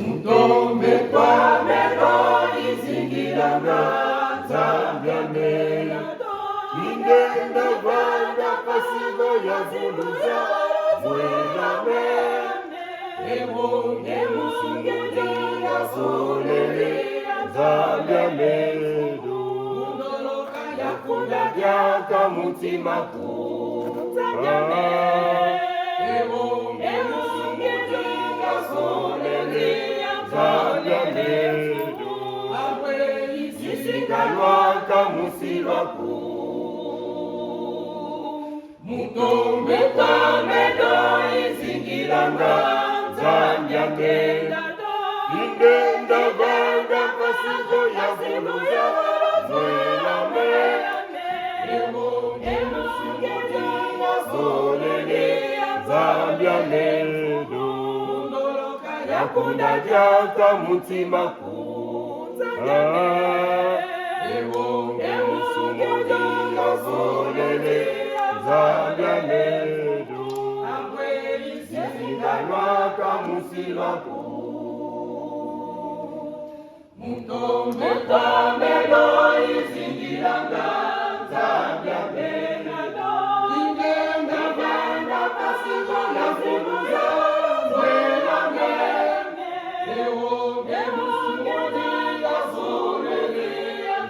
Mutombe kwa mero izingilanga Zambiane Ingenda vanda pasigo ya zuluza Mwelame Ewo ngemusungeli ya solele Zambiane Undoloka ya kunda yaka mutima ku Zambiane Ewo ngemusungeli ya solele Zambiane Awe isigalwaka musilaku Mutombe kwa medo izingilanga Zambiane Ingenda vanga pasigo ya zuluza Mwelame Ewo ngemusungeli ya solele Zambiane Yakunda jaka mutima ku Ewo ngemusungeli ya solele Zambiane Awe isigalwaka musilaku Mutombe kwa melo izingilanga Zambiane Ingenda vanda pasigo ya zuluza Mwelame Ewo ngemusungeli ya solele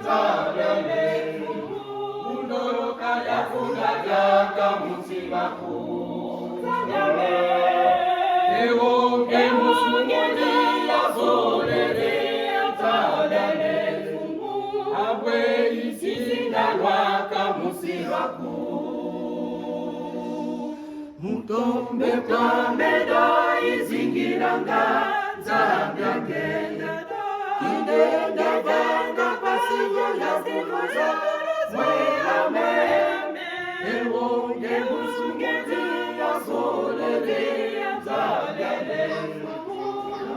Zambiane Undoloka yakunda yaka mutima ku Zambiane Ewo ngemusungeli ya solele Zambiane Awe isigalwaka musilaku Mutombe kwa medo izingilanga Zambiane Ingenda vanga pasigo ya zuluza Mwelame Ewo ngemusungeli ya solele Zambiane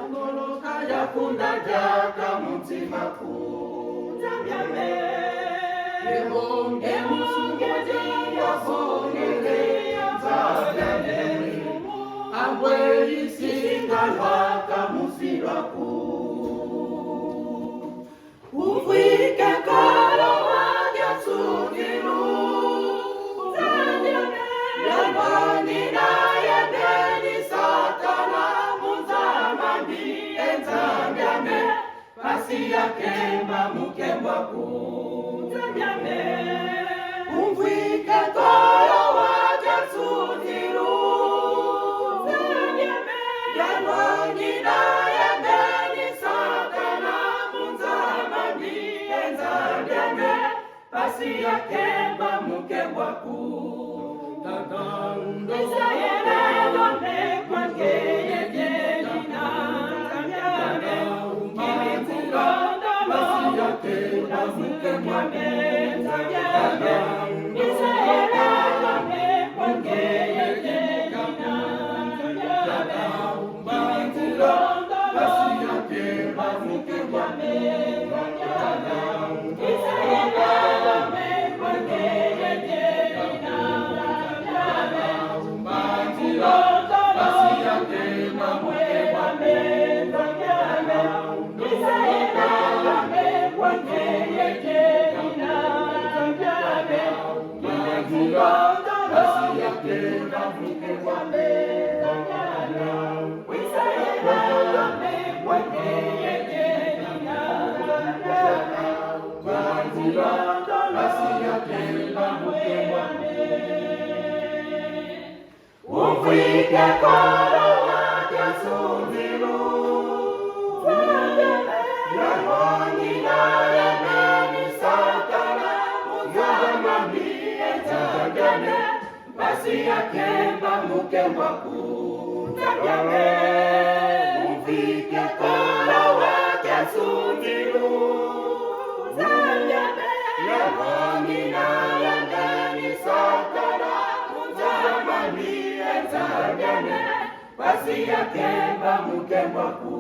Undoloka yakunda yaka mutima ku Zambiane Ewo ngemusungeli ya solele Zambiane Awe isigalwaka musilaku Ufike kalo wanya sugiru Zambiane Yabani na yabeni satana Muzamani Zambiane Pasi ya kemba mukemba ku Zambiane Ufike kalo wanya sugiru Zambiane Yabani na yabeni satana Muzamani Zambiane Pasi ya kemba mukemba ku Tatarundo Isayele lone kwa keye jena Zambiane Kimikurondo Pasi ya kemba mukemba ku Zambiane Isayele lone kwa keye jena Zambiane Kimikurondo Pasi ya kemba mukemba ku Ufike kolo wake suziru Zambiane Yaboni na yabeni satana Muzamani Zambiane Pasi ya kemba mukemba ku Zambiane Ufike kolo wake suziru Zambiane Yaboni na yabeni satana Muzamani Zambiane Pasi ya kemba mukemba ku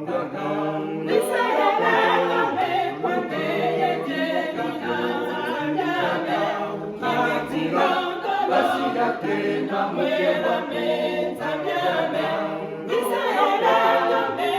Zambiane Isayele lone kwa keye jena Zambiane Kimikurondo Pasi ya kemba mukemba ku Zambiane Isayele lone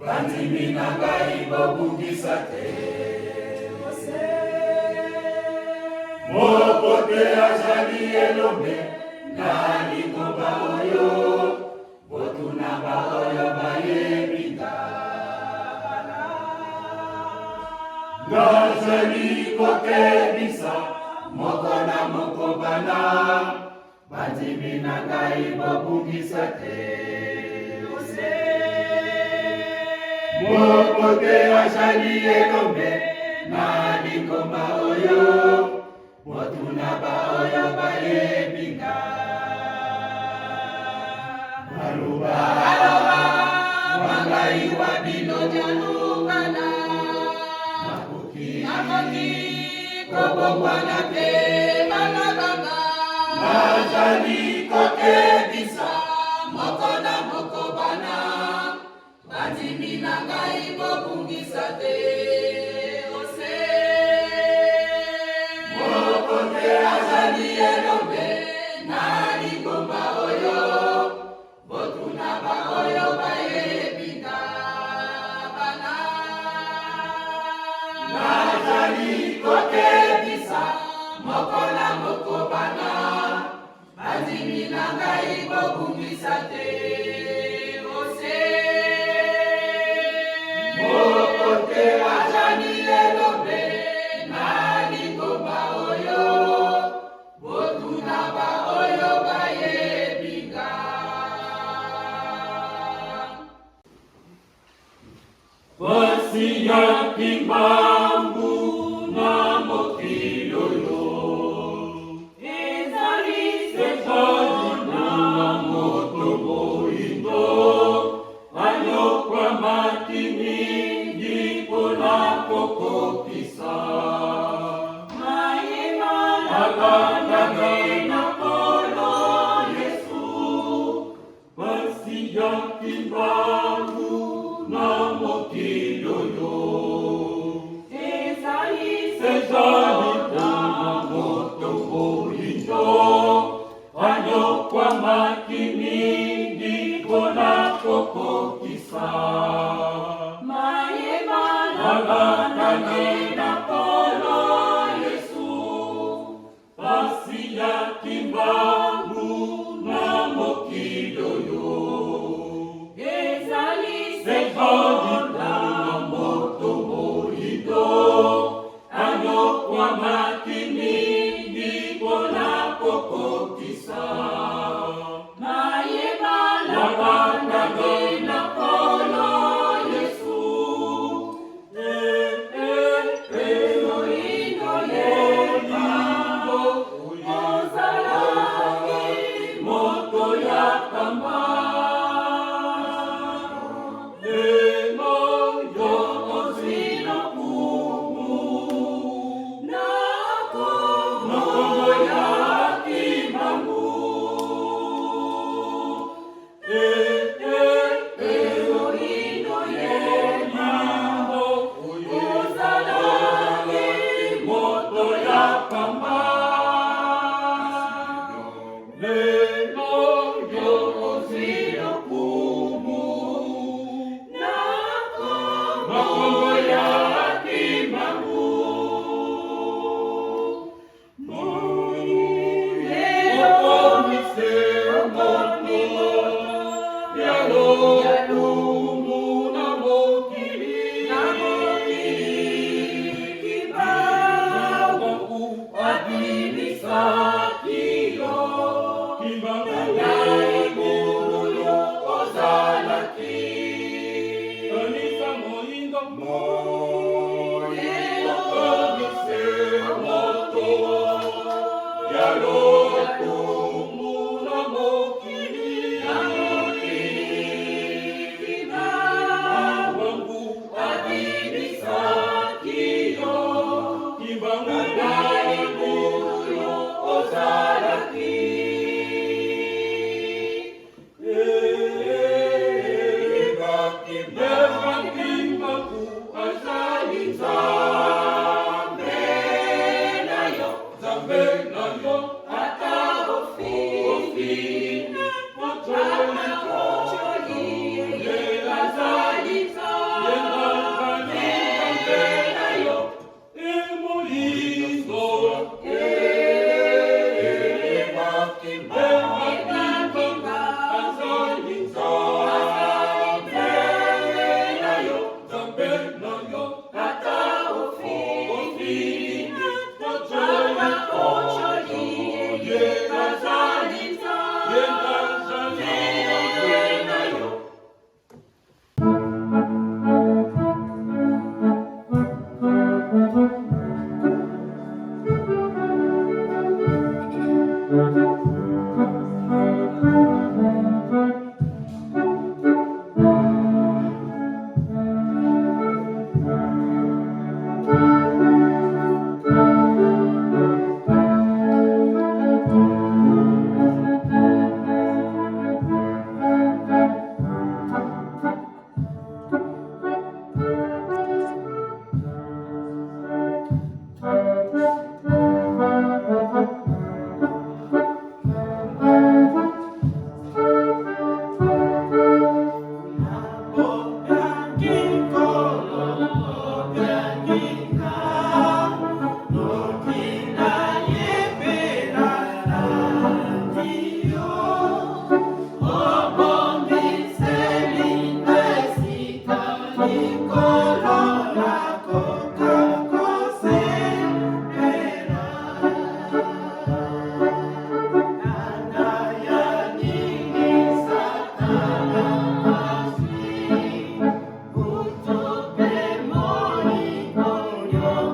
Bandimi na ngai bobungisa te. azali elombe na lingomba oyo botuna baoyo bayebinga nazali kokebisa moko na moko bana bandimi na ngai bobungisa te moko te azali elombe na lingomba oyo botuna baoyo bayebinga Baluba wangai wa bino jalubana makoki kobongwana te banabanga nazali kokebisa moko na moko bana bandimi na ngai bobungisa te ose moko te azali elombe na lingomba oyo botuna baoyo bayebinga bana nazali kokebisa moko na moko bana bandimi na ngai bobungisa te ose moko te azali elombe na lingomba oyo botuna baoyo bayebinga Basi ya kimbangu na mokiloyo ezali na moto moindo anyokwa makini ndipo na kokopisa maima alangane na polo Yesu basi ya kimbangu na mokiloyo ezali na moto moindo anyokwa makini ndipo na kokopisa maema alangane na polo Yesu basi ya kimbangu na mokiloyo ezali na moto moindo anyokwa makini ndipo na kokopisa maema alangane na polo Yesu ino yelindo ozalaki moto ya kamba Kibangu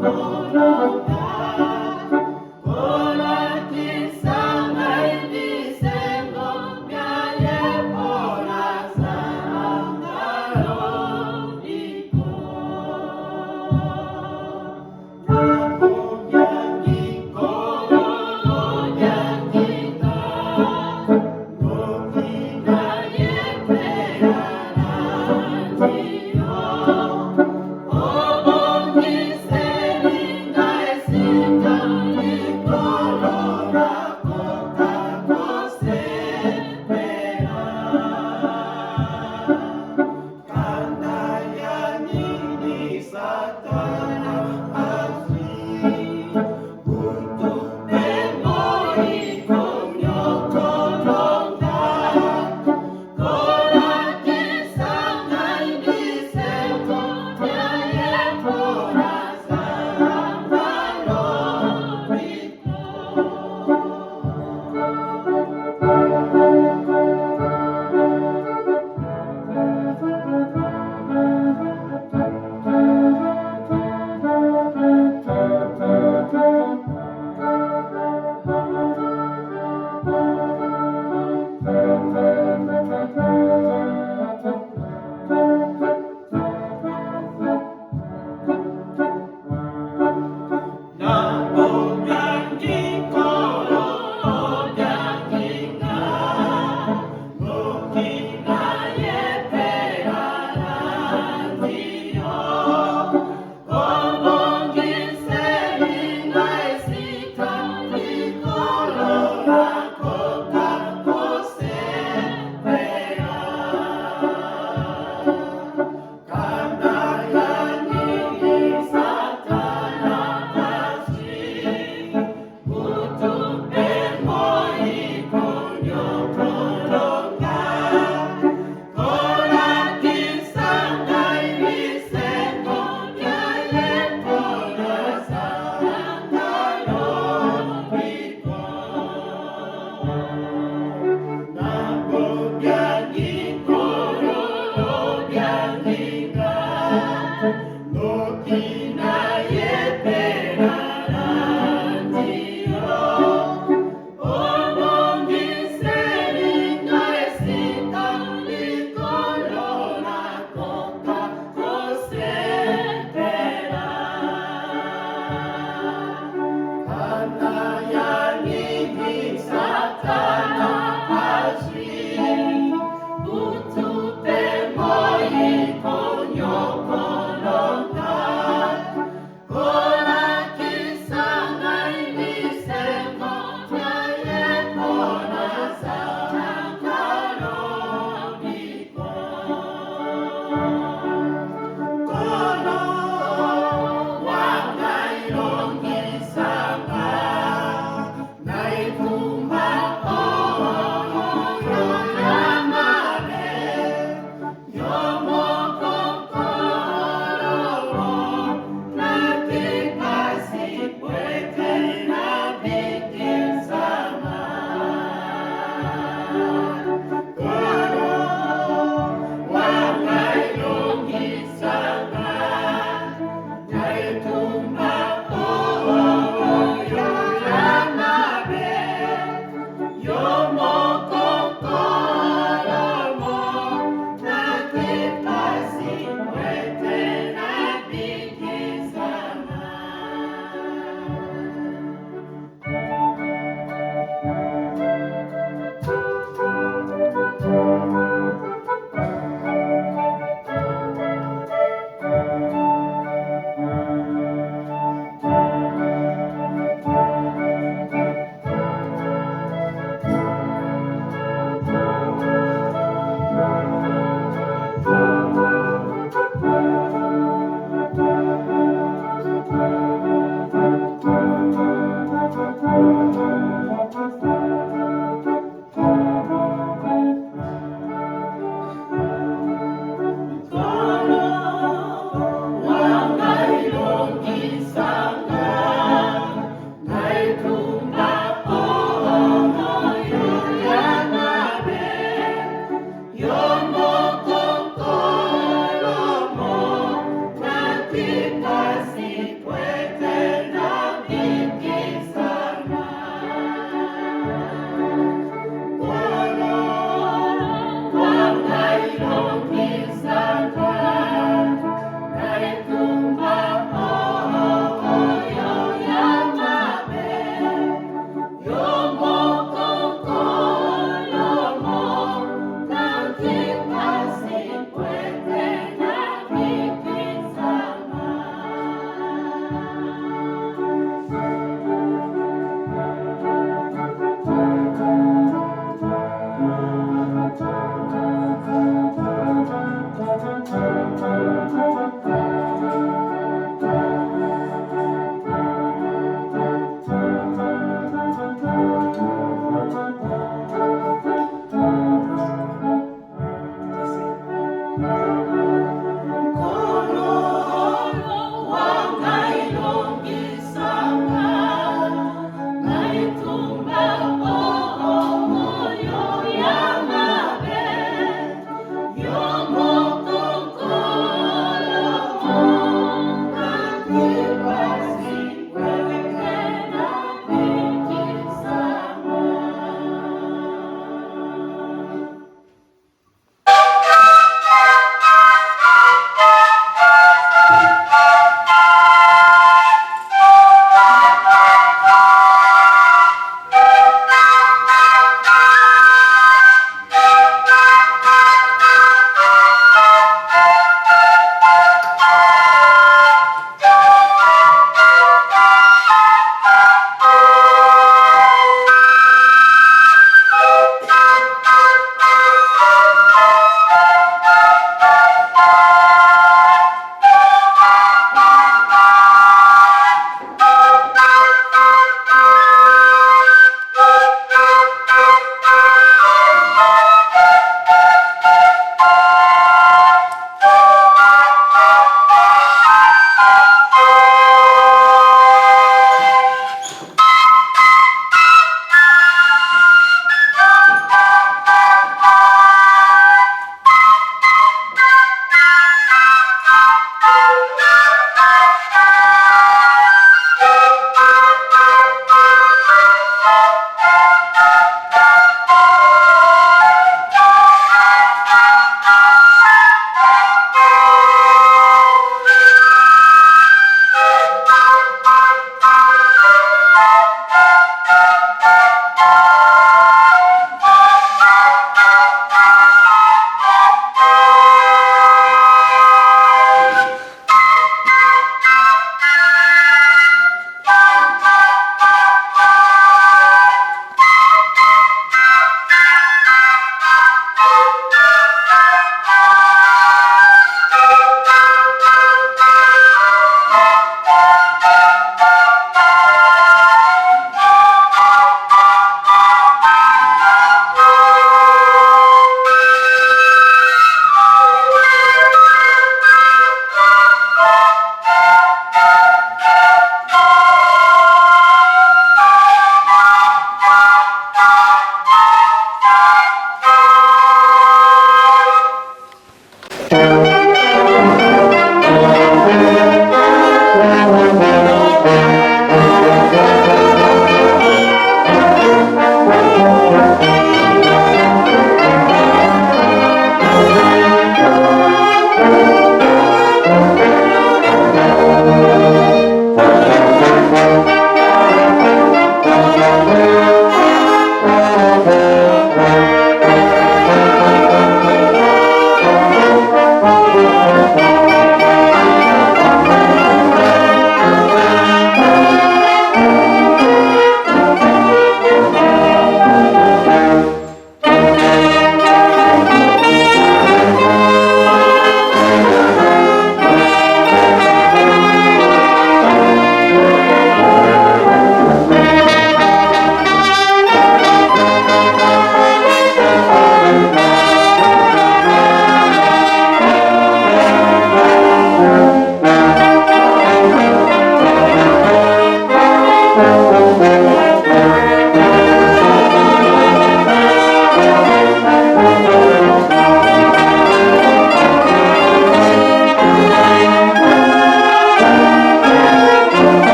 Oh,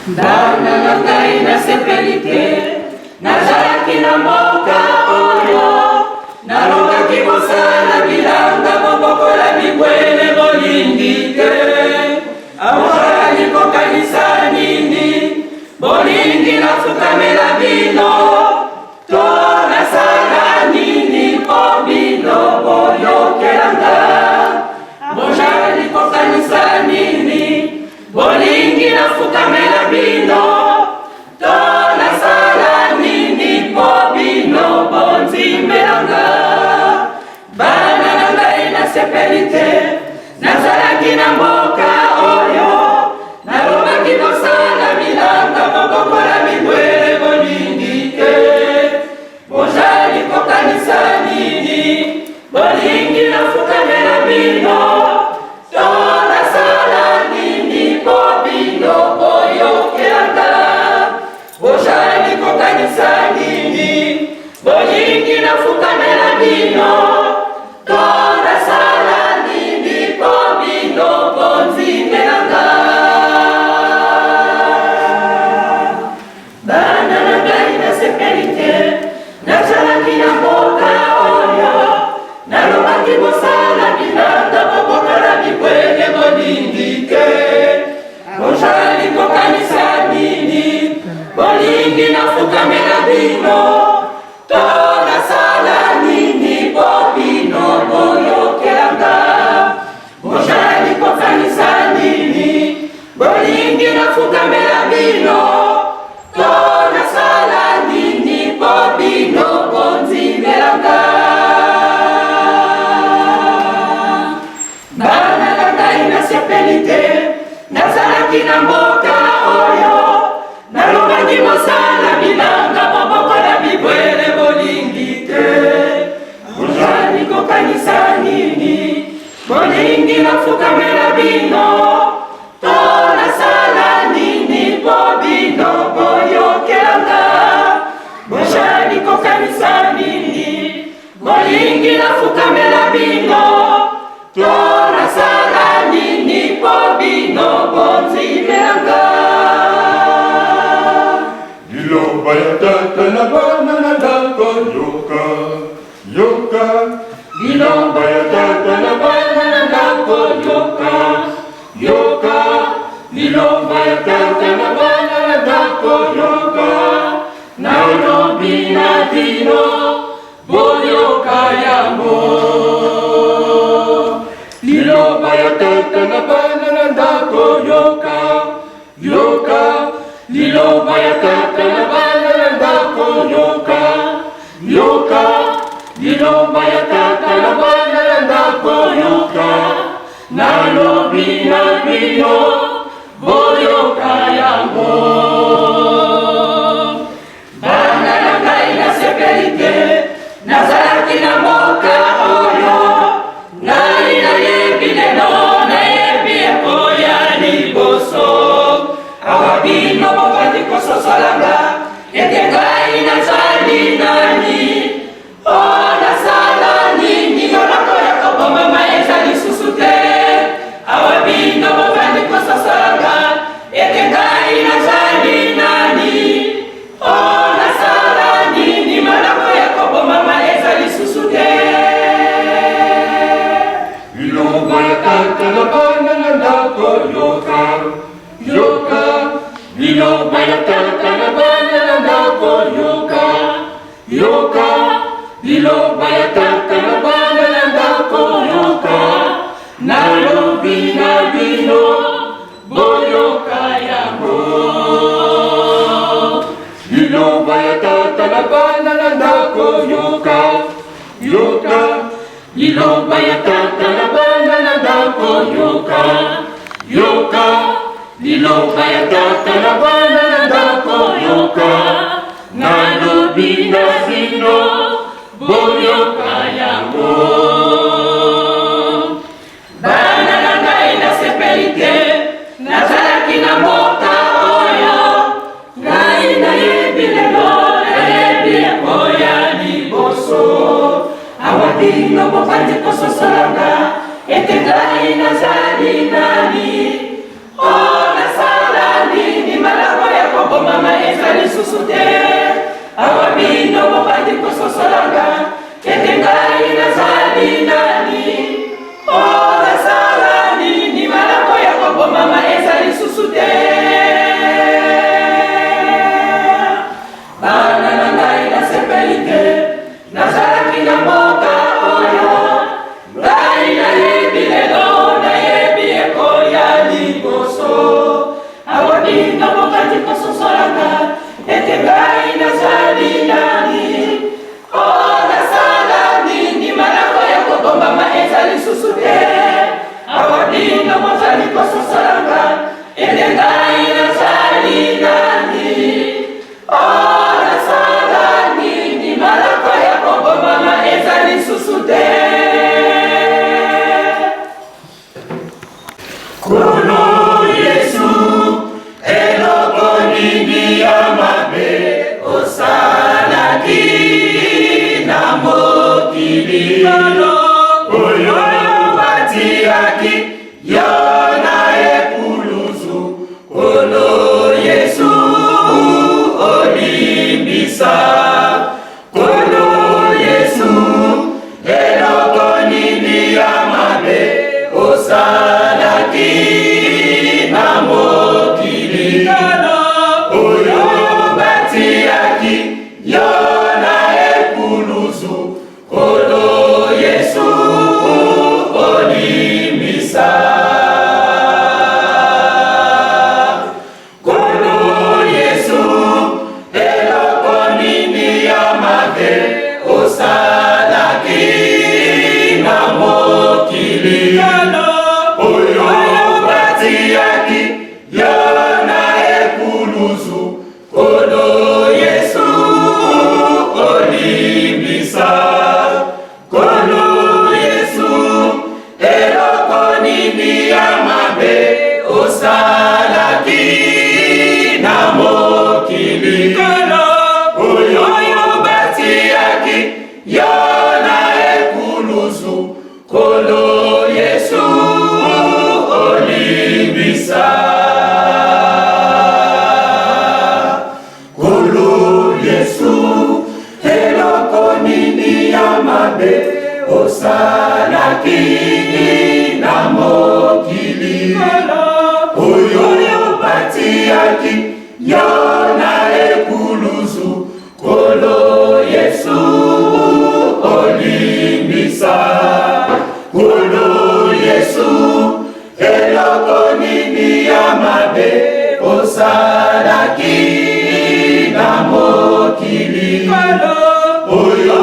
Bana na ngai nasepeli te, nazalaki na mboka oyo, nalobaki kosala bilanga bobokola bibwele bolingi te. Awali kokanisa nini, bolingi nafukamela bino, to nasala nini po bino boyokelanga. Bojali kokanisa nini, bolingi nafukamela bino, to nasala nini po bino bonzimelanga. Bana na ngai nasepeli te, nazalaki na mboka oyo, nalobaki kosala bilanga bobokola bibwele bolingi te. Bozali kokanisa nini, bolingi nafukamela bino, to nasala nini po bino boyokelanga. Bozali kokanisa nini, bolingi nafukamela bino, to nasala nini po bino bonzimelanga. Bana na ngai nasepeli te, nazalaki na mboka oyo, nalobaki kosala bilanga bobokola bibwele bolingi te. Bozali kokanisa nini, bolingi nafukamela bino, to nasala nini po bino boyokelanga. Bozali kokanisa nini, bolingi nafukamela bino, to nasala nini po bino bonzimelanga. Bana na ngai nasepeli te, nazalaki na mboka oyo, nalobaki kosala bilanga bobokola bibwele bolingi te. Bozali kokanisa nini, bolingi nafukamela bino, to nasala nini po bino boyokelanga. Bozali kokanisa nini, bolingi nafukamela bino, to nasala nini po bino bonzimelanga. tata na bana na ndako yoka yoka. Bilomba ya tata na bana na ndako yoka yoka. Bilomba ya tata na bana na ndako yoka. Na lobi na dino boyoka yango. Bilomba ya tata na bana na ndako yoka yoka. Bilomba ya tata na bana na ndako yoka yoka. Bilomba ya tata na bana na ndako yoka. Na lobi na bino boyoka yango. Bana na ngai na sepelite nazalaki na mboka oyo. Ngai nayebi lelo nayebi ekoya liboso. Awa bino bobandi kososolanga ete ngai nazali nani. O nasala nini malako ya kobomama eza lisusu te. Awa bino bobandi kososolanga ete ngai nazali nani. O nasala nini malako ya kobomama eza lisusu te. Bilomba ya tata na bana na ndako yoka yoka. Bilomba ya tata na bana na ndako yoka yoka. Bilomba ya tata na bana na ndako yoka. Na lobi na bino boyoka yango. Bilomba ya tata na bana na ndako yoka yoka. Bilomba ya tata na bana na ndako yoka yoka. Bilomba ya tata na bana na ndako yoka. Na lobi na bino boyoka yango. Bana na ngai na sepelite nazalaki na mboka oyo. Ngai nayebi lelo nayebi ekoya liboso. Awa bino bobandi kososolanga ete ngai nazali nani. O nasala nini malako ya kobomama eza lisusu te. Awa bino bobandi kososolanga ete ngai nazali nani. O nasala nini malako ya kobomama eza lisusu te. Bana na ngai na sepelite nazalaki na mboka oyo. Ngai nayebi lelo nayebi ekoya liboso. Awa bino bobandi kososolanga ete ngai nazali nani. O nasala nini malako ya kobomama eza lisusu te. Awa bino bozali kososolanga ete ngai nazali nani. O nasala nini malako ya kobomama eza lisusu te. Kono Yesu eloko nini ya mabe osalaki na mokili oyo batiaki yo na ekuluzu. Kono Yesu olimbisa. Kono Yesu eloko nini ya mabe osalaki na mokili oyo batiaki yo na ekuluzu. Kono Yesu mabe osalaki na mokili oyo batiaki yo na ekuluzu kolo Yesu olimbisa kolo Yesu eloko nini ya mabe osalaki na mokili oyo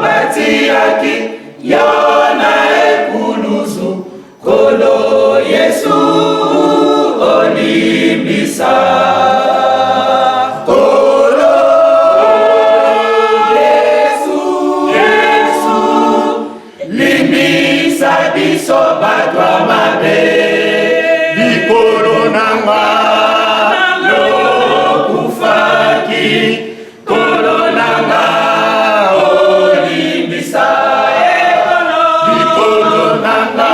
batiaki yo na ekuluzu kolo Yesu olimbisa kolo Yesu limbisa biso batwa mabe likolo nanga lokufaki kolo nanga olimbisa likolo nanga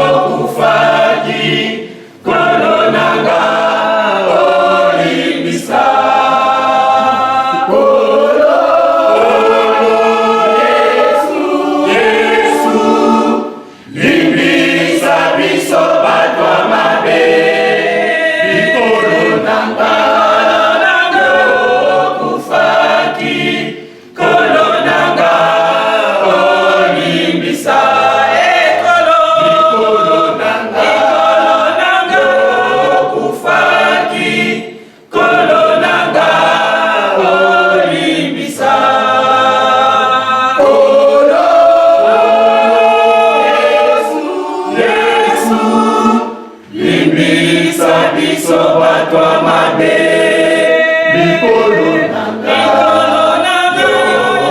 lokufaki kolo nanga olimbisa kolo Yesu limbisa biso batwa mabe likolo nanga lokufaki kolo nanga olimbisa likolo nanga lokufaki kolo nanga olimbisa kolo Yesu limbisa biso batwa mabe likolo nanga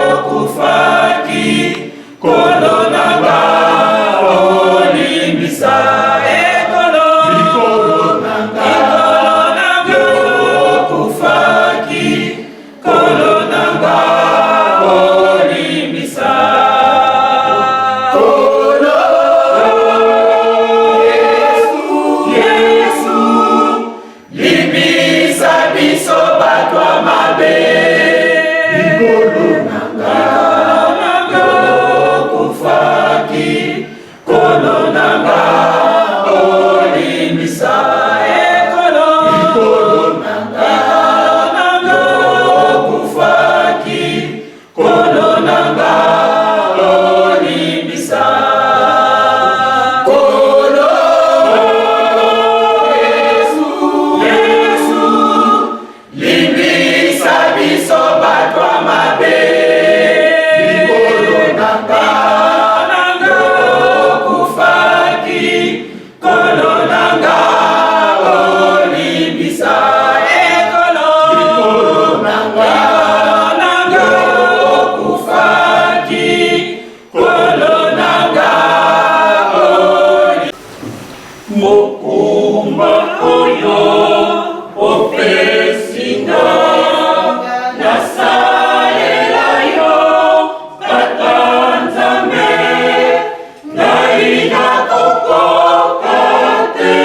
lokufaki kolo nanga olimbisa likolo nanga lokufaki kolo nanga olimbisa kolo Yesu limbisa biso batwa mabe likolo nanga lokufaki kolo nanga olimbisa likolo nanga lokufaki kolo nanga olimbisa kolo Yesu limbisa biso batwa mabe likolo nanga lokufaki kolo nanga olimbisa likolo nanga lokufaki kolo nanga mokumba oyo opesinga nasalela yo Tata Nzambe ngai nakokoka te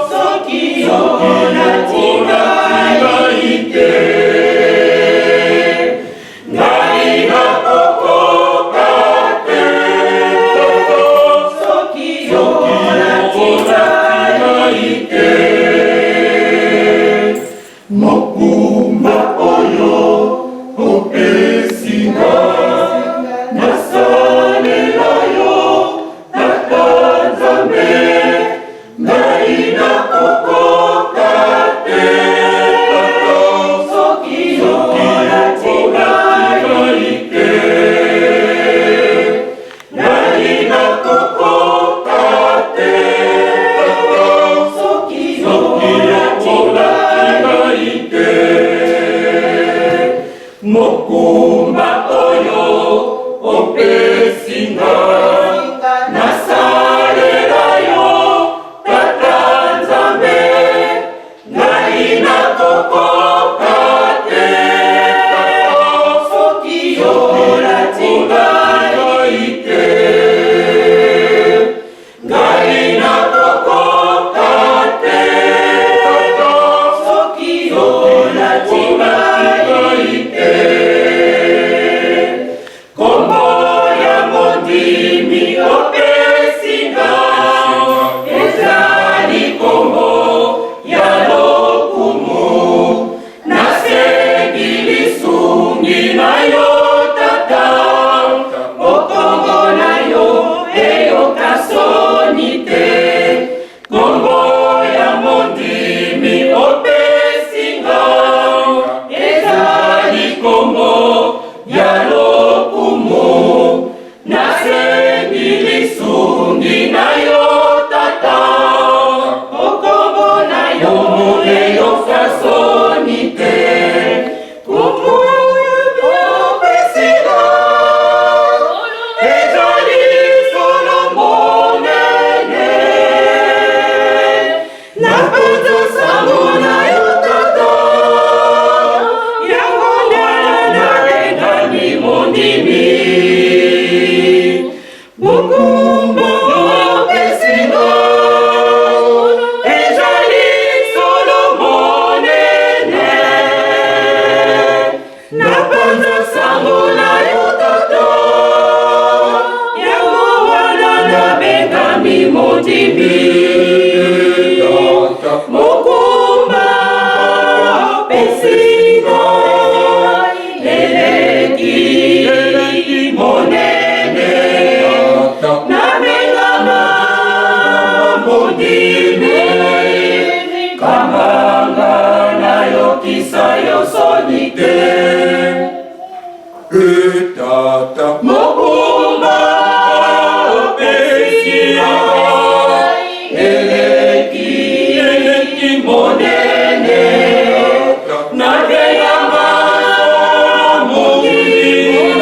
soki yo natingai te ngai nakokoka te soki yo natingai te mokumba oyo opesinga nasalela yo Tata Nzambe ngai nakokoka te soki yo natingai te ngai nakokoka te soki yo natingai te Mokumba pesinga eleki monene namenama modimi kamanga nayokisa yo soni te Mokumba pesinga eleki monene namenama modimi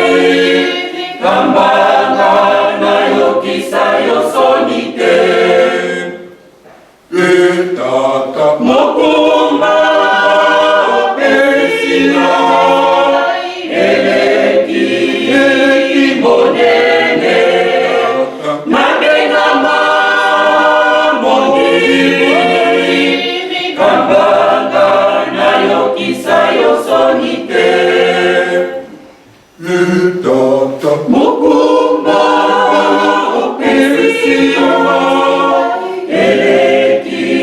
kamanga nayokisa yo soni te Mokumba pesinga eleki monene namenama modimi kamanga nayokisa yo soni te Mokumba pesinga eleki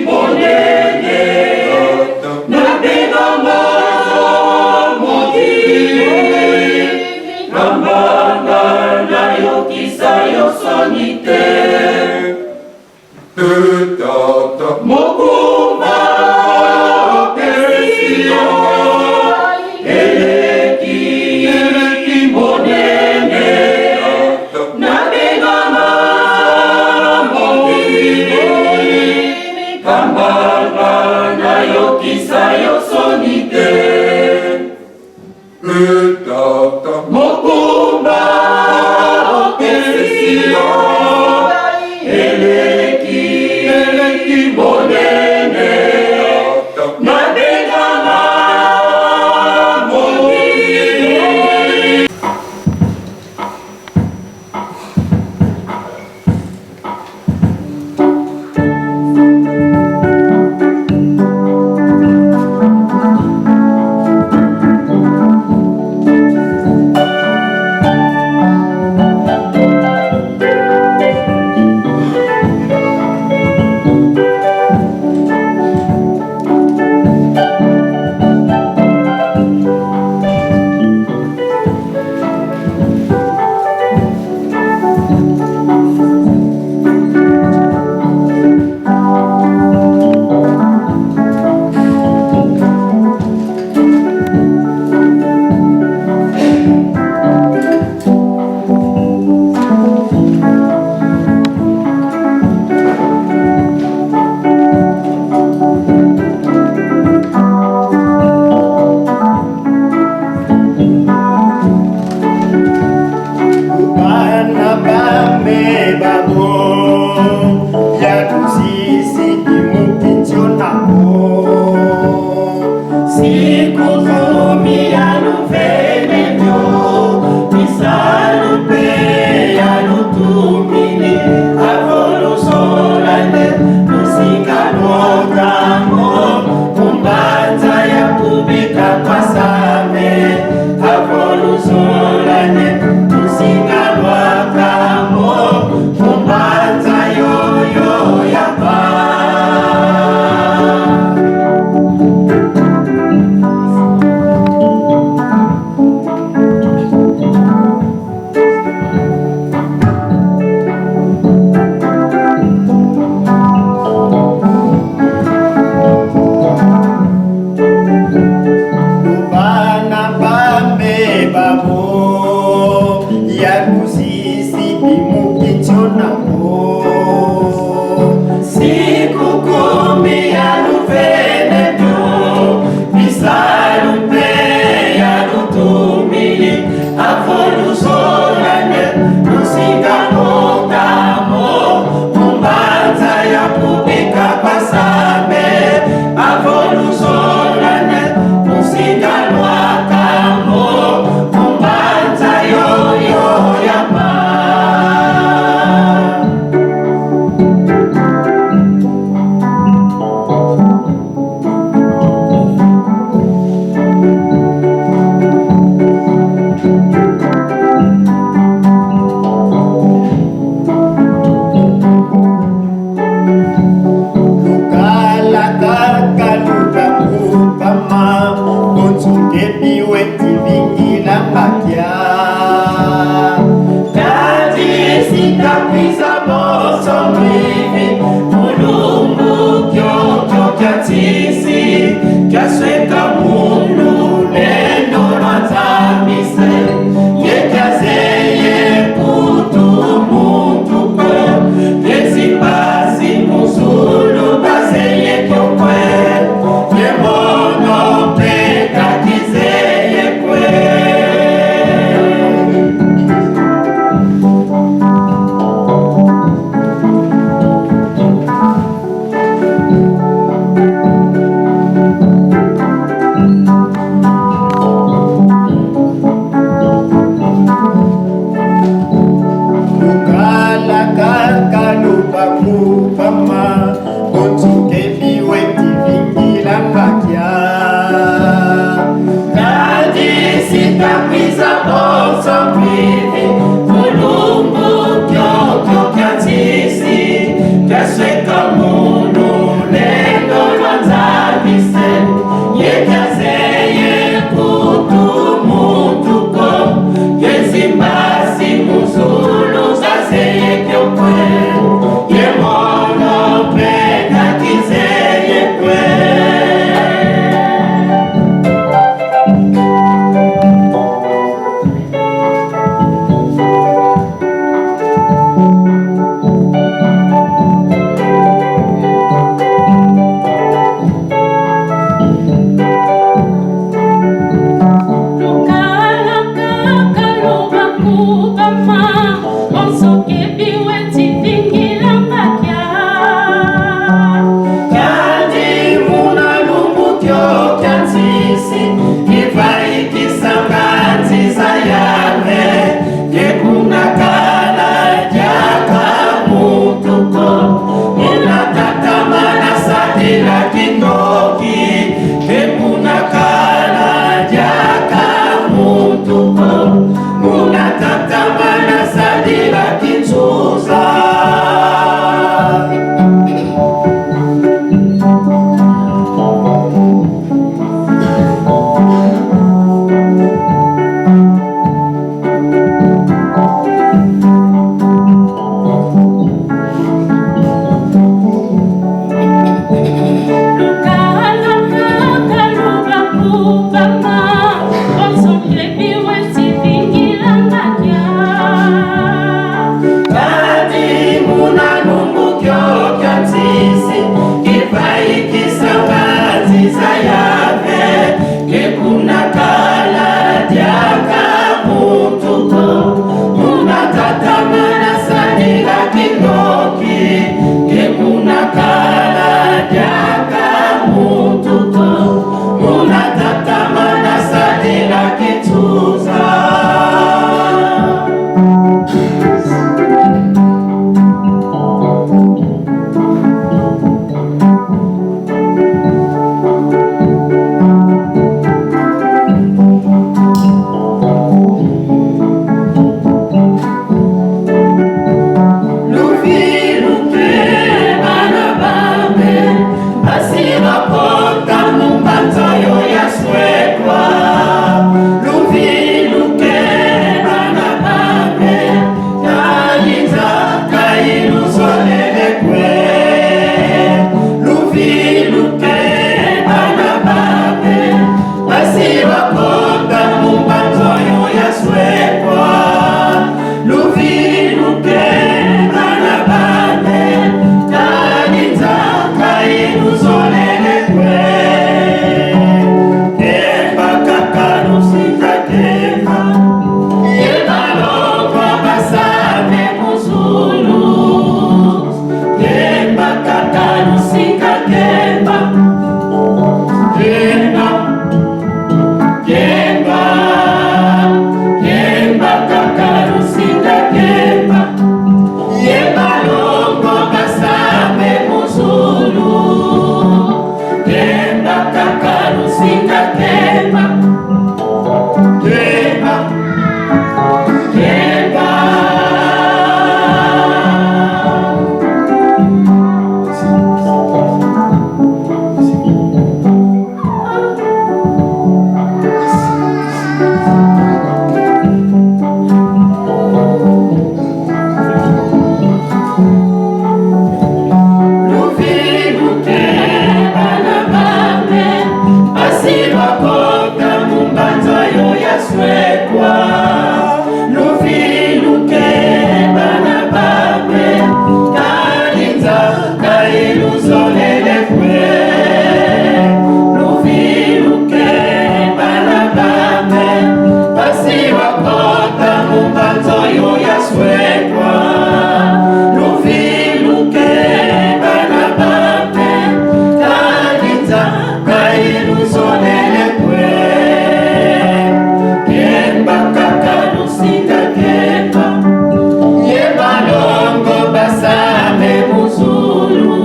monene namenama modimi kamanga nayokisa yo soni te Mokumba pesinga eleki monene namenama modimi kamanga nayokisa yo soni te Mokumba pesinga eleki monene namenama modimi Kasweka mundu neno lwanzambise yekazeye putu mutuko yezipasi muzulu bazeye kyokwe yemono peka kizeye kwe. iluzonele kwe. Kemba kaka lusinga kemba. Ye balongo basame muzulu.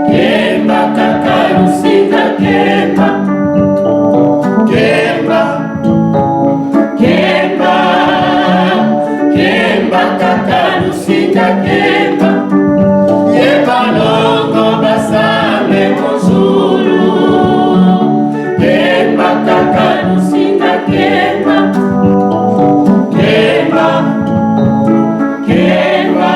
Kemba kaka lusinga kemba. Kemba. Kemba. Kemba kaka lusinga kemba. Ye balongo basame muzulu. Kemba kaka lusinga kemba. Kemba. Kemba.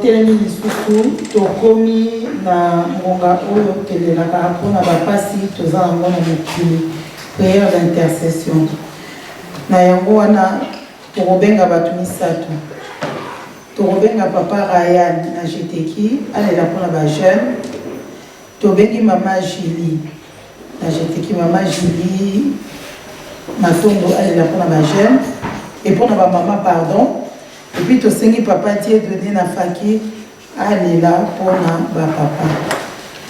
totelemi lisusu tokomi na ngonga oyo telelaka mpona bapasi toza nango na mokili prière d'intercession. Na yango wana tokobenga bato misato. Tokobenga papa Ryan na Jeteki alela mpona bajeune. Tobengi mama Julie na Jeteki, mama Julie Matondo alela mpona bajeune et mpona bamama pardon. Et puis tosengi papa Dieu donné na faki alela mpona bapapa.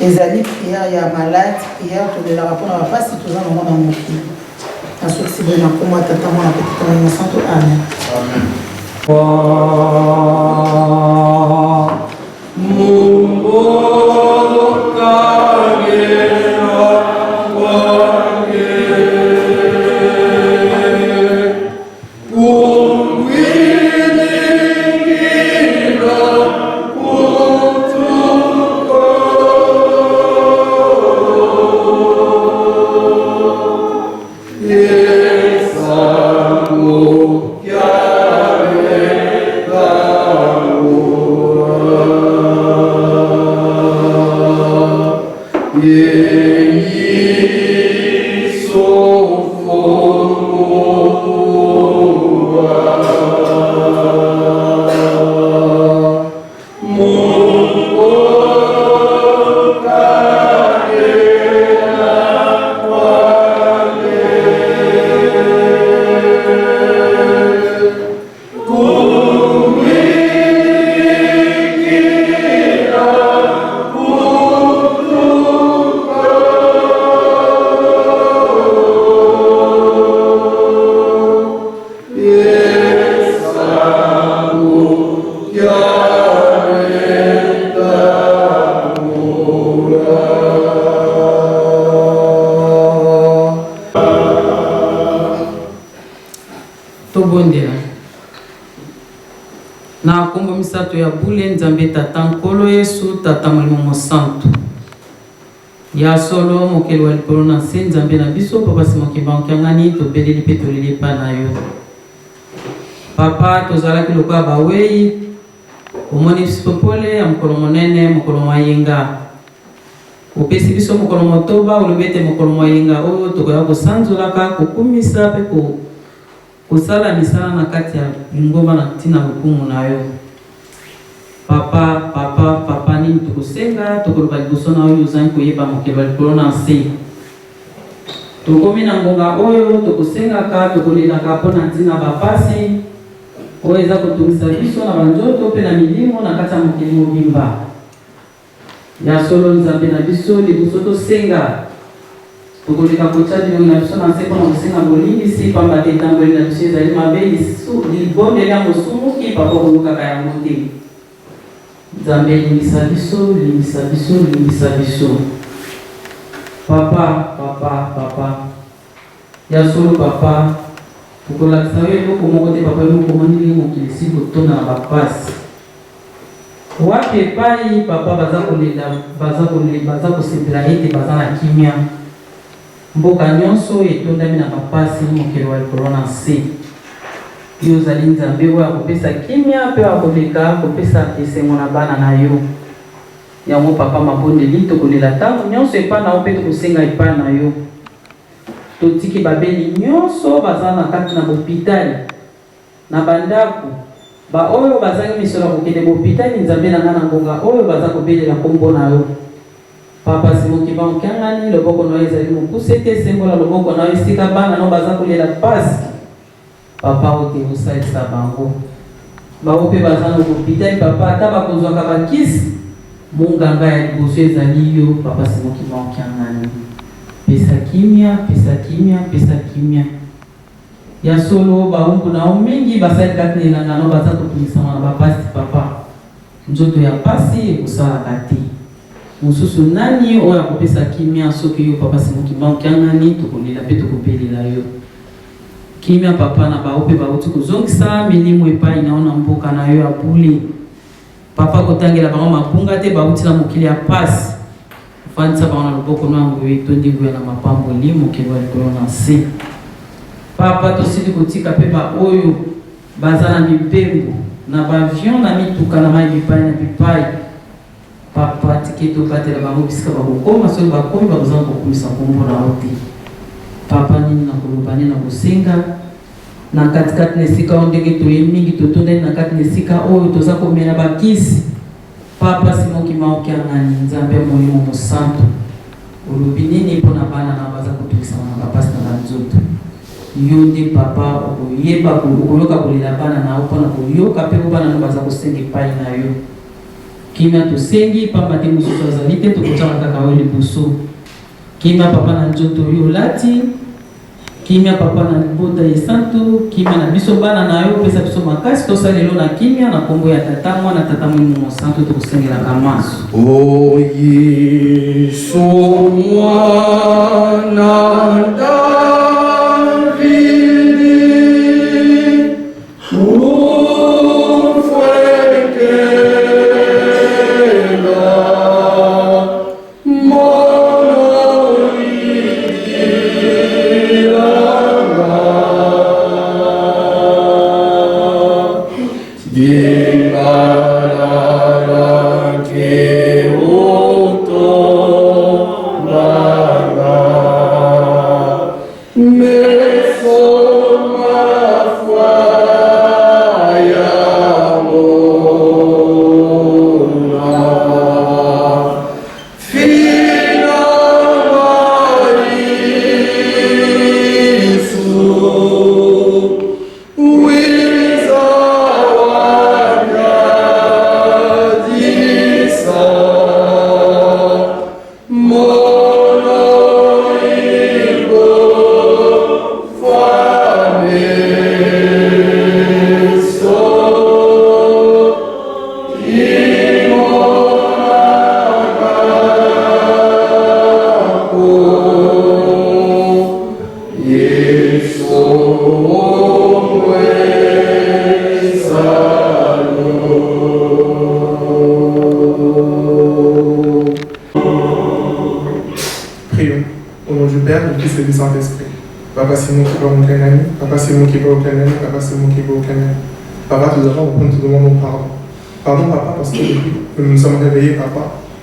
Ezali prière ya malade, prière tolelaka mpona bapasi toza nango na mokili. Nasoki boye na kombo ya tata mwana petite na santo amen. Amen. Na kombo misato ya bule nzambe tata nkolo Yesu tata molimo santo ya solo mokeli wa likolo na se nzambe na biso papa simokimba nkangani tobeleli mpe toleli epa na yo papa tozalaki lokola bawei omoni biso pole ya mokolo monene mokolo mayenga opesi biso mokolo motoba olobi ete mokolo mayenga oyo tokoya kosanzolaka kokumisa mpe kosala misala na kati ya ngomba na ntina lokumu na yo papa nini tokosenga tokoloba liboso na oyo ozali koyeba mokelo ya likolo na nse tokomi na ngonga oyo tokosengaka tokolelaka mpo na ntina bapasi oyo eza kotungisa biso na banzoto mpe na milimo na kati ya mokili mobimba ya solo nzambe na biso liboso tosenga tokoleka kotya bilongi na biso na nse mpona kosenga bolimbisi pamba te etamboli na biso ezali mabe libondeli ya mosumuki papa kolukaka yango te nzambe limbisa biso papa ya solo papa tokolakisa yo eloko moko te papa yokomonili mokili si kotona na bapasi wapi epai papa baza kosepela ete baza na kimia mboka nyonso etondami na bapasi mokili wa likolo na nse yo ozali nzambe oyo akopesa kimia mpe akoleka kopesa esengo na bana na yo yango papa mabondeli tokolela ntango nyonso epai na yo mpe tokosenga epai na yo totiki babeli nyonso baza na kati na bopitali na bandako baoyo bazangi misolo ya kokende bopitali nzambe na nga na ngonga oyo baza kobelela kombo na yo papa simokimba okiangani loboko na yo ezali mokuse te sembola loboko na yo esika bana no baza kolela pasi papa ote osalisa bango bao mpe baza na bopitali papa ata bakozwaka bakisi monganga ya liboso ezali yo papa simokimba okiangani pesa kimia ya solo baumbu na mingi basali kati nelanga no baza kotumisama na bapasi papa nzoto ya pasi ekosalaka te mosusu nani oyo akopesa kimia soki yo papa simokimba okiangani tokolela mpe tokobelela yo kimia papa na bao mpe bauti kozongisa milimo epai na yo na mboka na yo ya bule papa kotangela bango mapunga te bauti na mokili ya pasi ofandisa bango na loboko no yango etondi nguya na mapamboli mokili wa likolo na nse papa tosili kotika mpe baoyo baza na mibembo na bavion na mituka na mai bipai na bipai papa tiketo batela bango bisika bakokoma soki bakomi bakozala kokomisa kombo na oti papa nini na koloba nini na kosenga na katikati na esika oyo ndenge toye mingi totondani na kati na esika oyo toza komela bakisi papa simokima okiangani nzambe molimo mosantu olobi nini mpona bana na baza kotukisama na bapasi na banzoto yo nde papa okoyeba okoyoka kolela bana na yo mpona koyoka mpe ko bana no baza kosenga epai na yo kimia tosengi pamba te mosusu azali te tokotyaka kaka oyo liboso kimia papa na nzoto oyo olati kimia papa na libota esantu kimia na biso bana na yo pesa biso makasi tosalelo na kimia na kombo ya tata mwana tata molimo mosantu tokosengelaka maso o Yesu mwana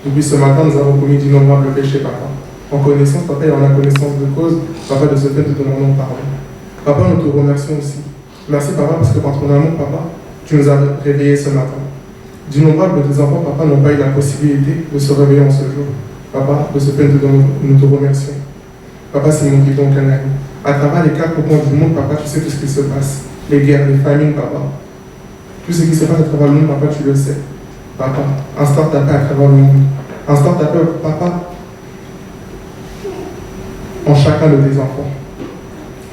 Depuis ce matin, nous avons commis d'innombrables péchés, papa. En connaissance, papa, et en connaissance de cause, papa, de ce fait, nous te demandons pardon. Papa, nous te remercions aussi. Merci, papa, parce que par ton amour, papa, tu nous as réveillés ce matin. D'innombrables de tes enfants, papa, n'ont pas eu la possibilité de se réveiller en ce jour. Papa, de ce fait, nous te remercions. Papa, c'est mon guidon canal. À travers les 4 coins du monde, papa, tu sais tout ce qui se passe. Les guerres, les famines, papa. Tout ce qui se passe à travers le monde, papa, tu le sais. Papa, instaure ta paix à travers le monde. Instaure ta paix, papa, en chacun de tes enfants.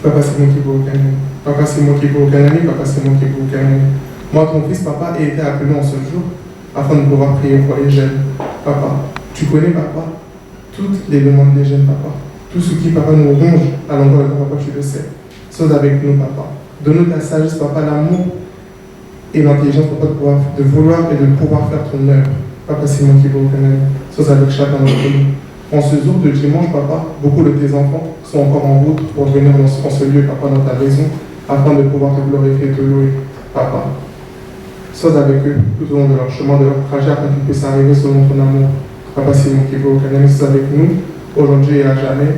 Papa, c'est moi qui vais au Canaan. Papa, c'est moi qui vais au Canaan. Papa, c'est moi qui vais au Canaan. Moi, ton fils, papa, a été appelé en ce jour afin de pouvoir prier pour les jeunes. Papa, tu connais, papa, toutes les demandes des jeunes, papa. Tout ce qui, papa, nous ronge à l'endroit de papa, tu le sais. Sois avec nous, papa. Donne-nous ta sagesse, papa, l'amour et l'intelligence, papa, de vouloir et de pouvoir faire ton œuvre. Papa, c'est moi qui vais au Canaan. Sois avec chacun d'entre nous. En ce jour de dimanche, papa, beaucoup de tes enfants sont encore en route pour venir en ce lieu, papa, dans ta maison, afin de pouvoir te glorifier et te louer, papa. Sois avec eux tout au long de leur chemin, de leur trajet, afin qu'ils puissent arriver selon ton amour. Papa, c'est mon qui va au Canaan, sois avec nous, aujourd'hui et à jamais.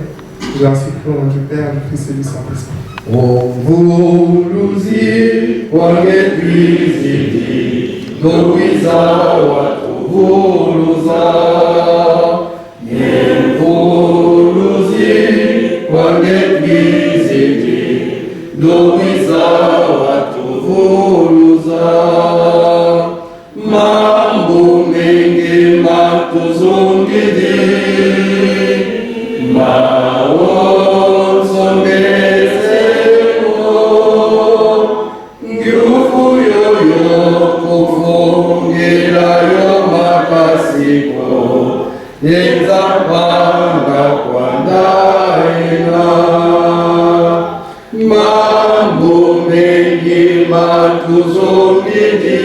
J'ai ainsi cru au nom du Père, du Fils et du Saint-Esprit. Ovuluzi wangepizidi Dowiza watuvuluza Nyemvuluzi wangepizidi Dowiza watuvuluza Mambo mengi matuzungidi Yenzapanga kwandaina mambo mengi matuzungidi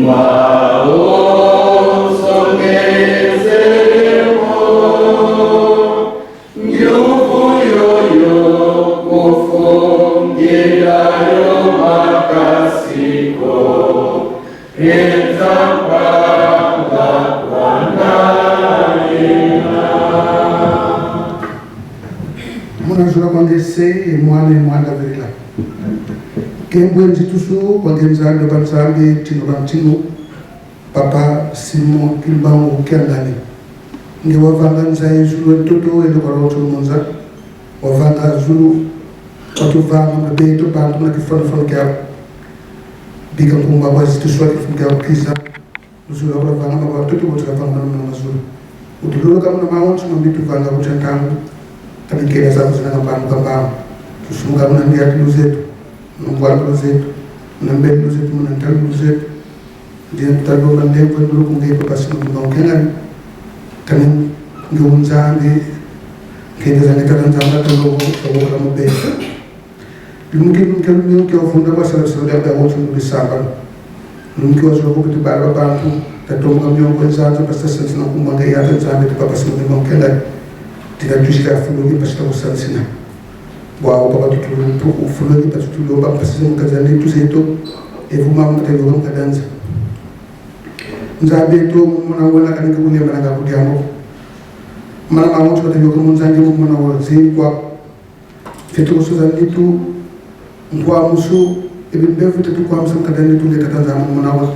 maosongezemo nguvu yoyo kufungirayo makasi jura kwangese mwana verila kembwe njitusu kwangemzambe banzambe tino bantino papa Simon Kimbango Kiangani nge wavanga nzaye zulu toto endo kwa monza wavanga zulu watu vanga mabeto bantu na kifano kia biga kumba wazi tuswa kifano kia kisa zulu wavanga mabwa toto wote wavanga na mazulu utulolo kama na maonchi mambitu vanga kuchantangu tabikele zangu zina ngambanu kambao tusunga muna ndia tuzetu mungwalo zetu na mbelu zetu muna ntalu zetu dia tutadola ndempo ndulu kungepo basi mungongena kani ngeunzambe kende zange tatanzanga talogo talogo la mbe lumke ofunda kwa sala ya wote mbisaba lumke wazo ko bitibala bantu tatonga myongo nzanza basta sensina kumanga ya tanzambe papa mungongena tira tushika fulo basta kusansina wa papa tutulu fulo basta tutulu basta mungazani tuseto evuma mutelo ngadanza nzabe to mona wala kanika kulemba na kudiamo mana mamutu katayo ko munzange mona wala zikwa fetu kusuzani tu ngwa musu ebimbe fetu tu kwa msam kadani tu leta tanzania mona wala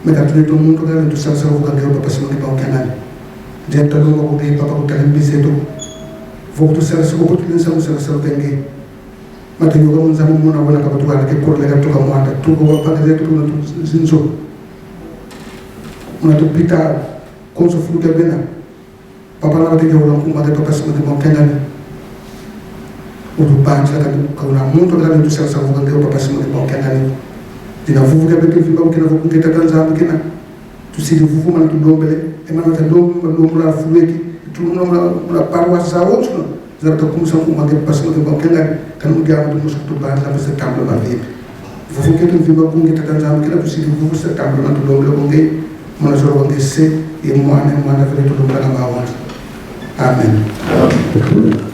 meka tu to muntu kana tu sasa ko kadeo papa sima ke bankana jenta do ko ke papa ko tani biseto foktu sala ko ko tu sala sala tenge mata yo ko munzange mona wala ka tu ala ke ko le ka to ka mwanda tu ko pa ka tu na tu zinzo unatupita konso furuka bena papa na wate jawla kumba de papa sima de monkena utupanja kana muntu kana tu sasa ko ngeo papa sima de monkena ni dina vuvu ka betu fiba kina vuvu ngeta tanza kina tusiri vuvu man tu dombele e man ta dombula fuweki tu na parwa sa wotno zarta kumsa kumba de papa sima de monkena kan mu gamu tu musu tu banja ba septembre ba vibe vuvu ketu fiba ngeta tanza kina tusiri vuvu septembre man tu dombele ngei mana soro wangese ye mwana vile tulumana mawanza. Amen.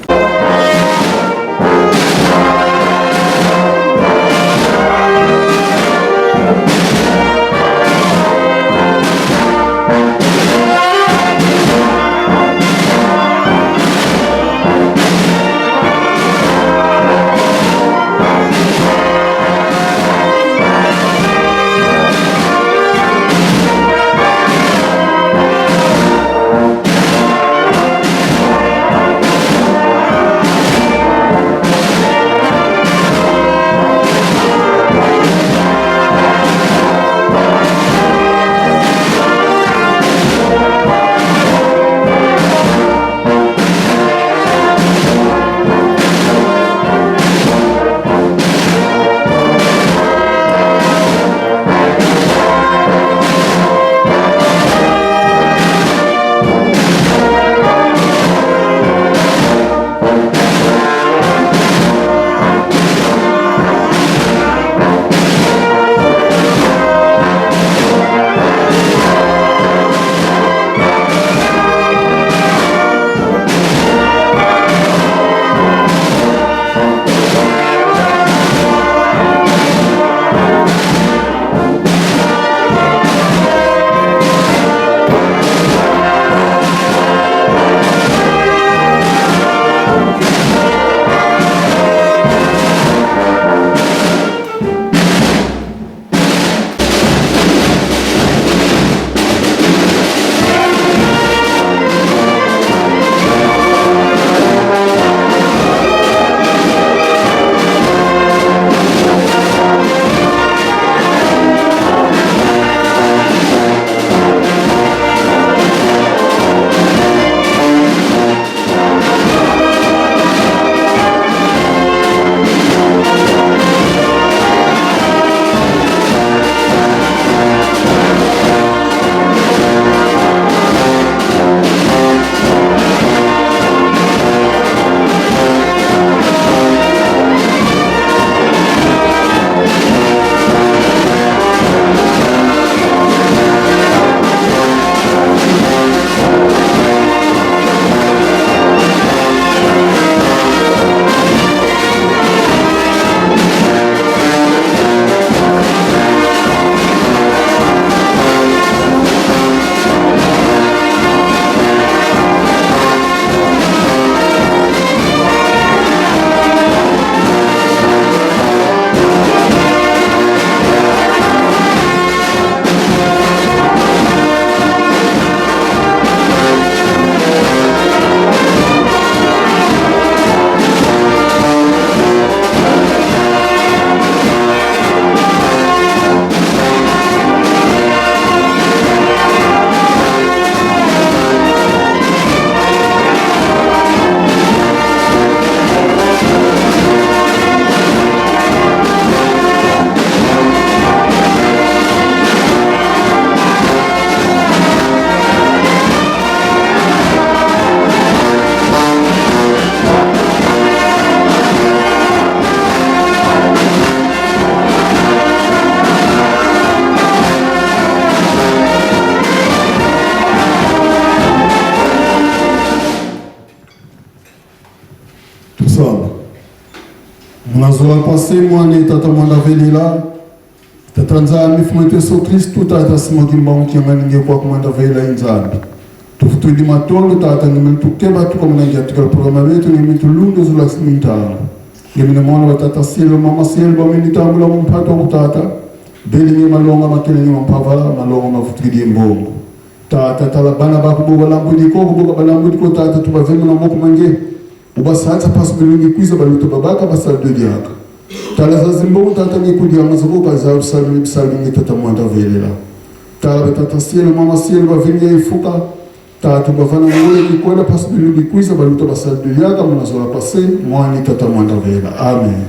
Nazoa passé moi ni tata mwanda velila. Tata nzambi fumete so Kristu tata simogimba mkiangani kwa kumanda vela nzambi. Tufutundi matondo tata ngimel tukeba tukomnangia tukala programa wetu ngimel tulundo zula simintana. Ngimel mwana wa tata Silva mama Silva mimi tambula mpato utata. Beli ni malonga makele ni mpavala malonga mafutidi mbongo. Tata tala bana bakubo balambu diko kuboka balambu diko tata tubavema na moko mange. Ubasatsa pasu bilingi kwiza baluto babaka basal de diaka. Tala zazimbo tata ni kudia mazoko kaza usali bisali tata mwanda velela. Tala tata Silva mama Silva vinye ifuka. Tata bavana ngole kikwenda pasu bilingi kwiza baluto basal de diaka mnazola pase mwani tata mwanda velela. Amen.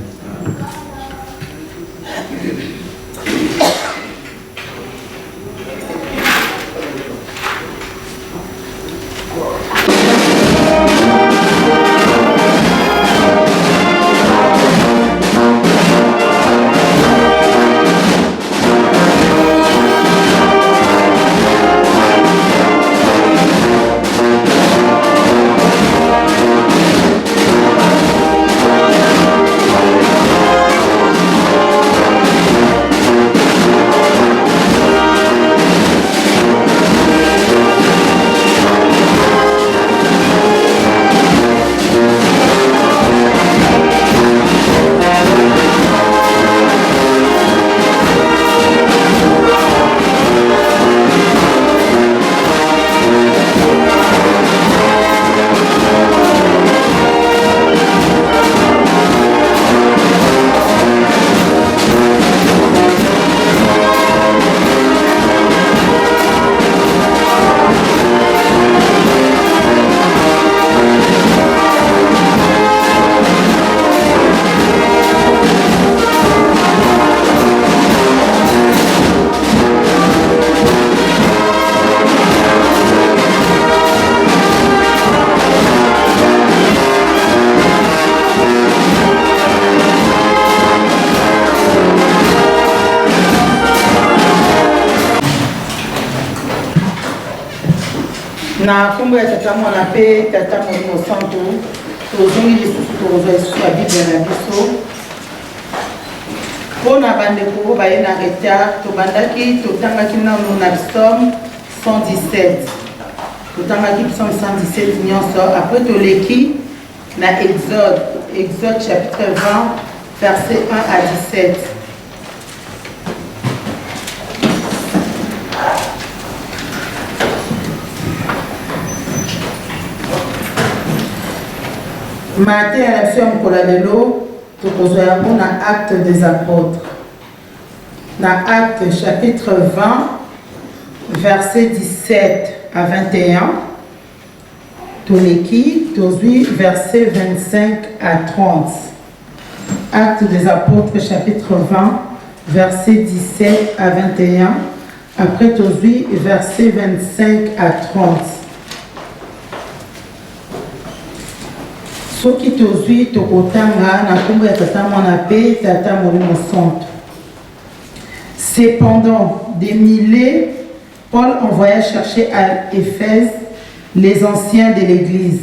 Na kumbu ya tata mwana pe tata molimo santo tozongi lisusu tokozwa lisusu ya Bible na biso mpona bandeko baye na retard tobandaki totangaki nano na psaume 117 totangaki psaume 117 nyonso après toleki na Exode chapitre 20 verset 1 à 17. Matin à la fière Mkolalelo, tu peux na Acte des Apôtres. Na Acte chapitre 20, verset 17 à 21. Toleki, Tozui, verset 25 à 30. Acte des Apôtres, chapitre 20, verset 17 à 21. Après Tozui, verset 25 à 30. Soki tozui tokotanga na kombo ya tata mwana pe tata molimo santo. Cependant, des milliers, Paul envoya chercher à Éphèse les anciens de l'Église.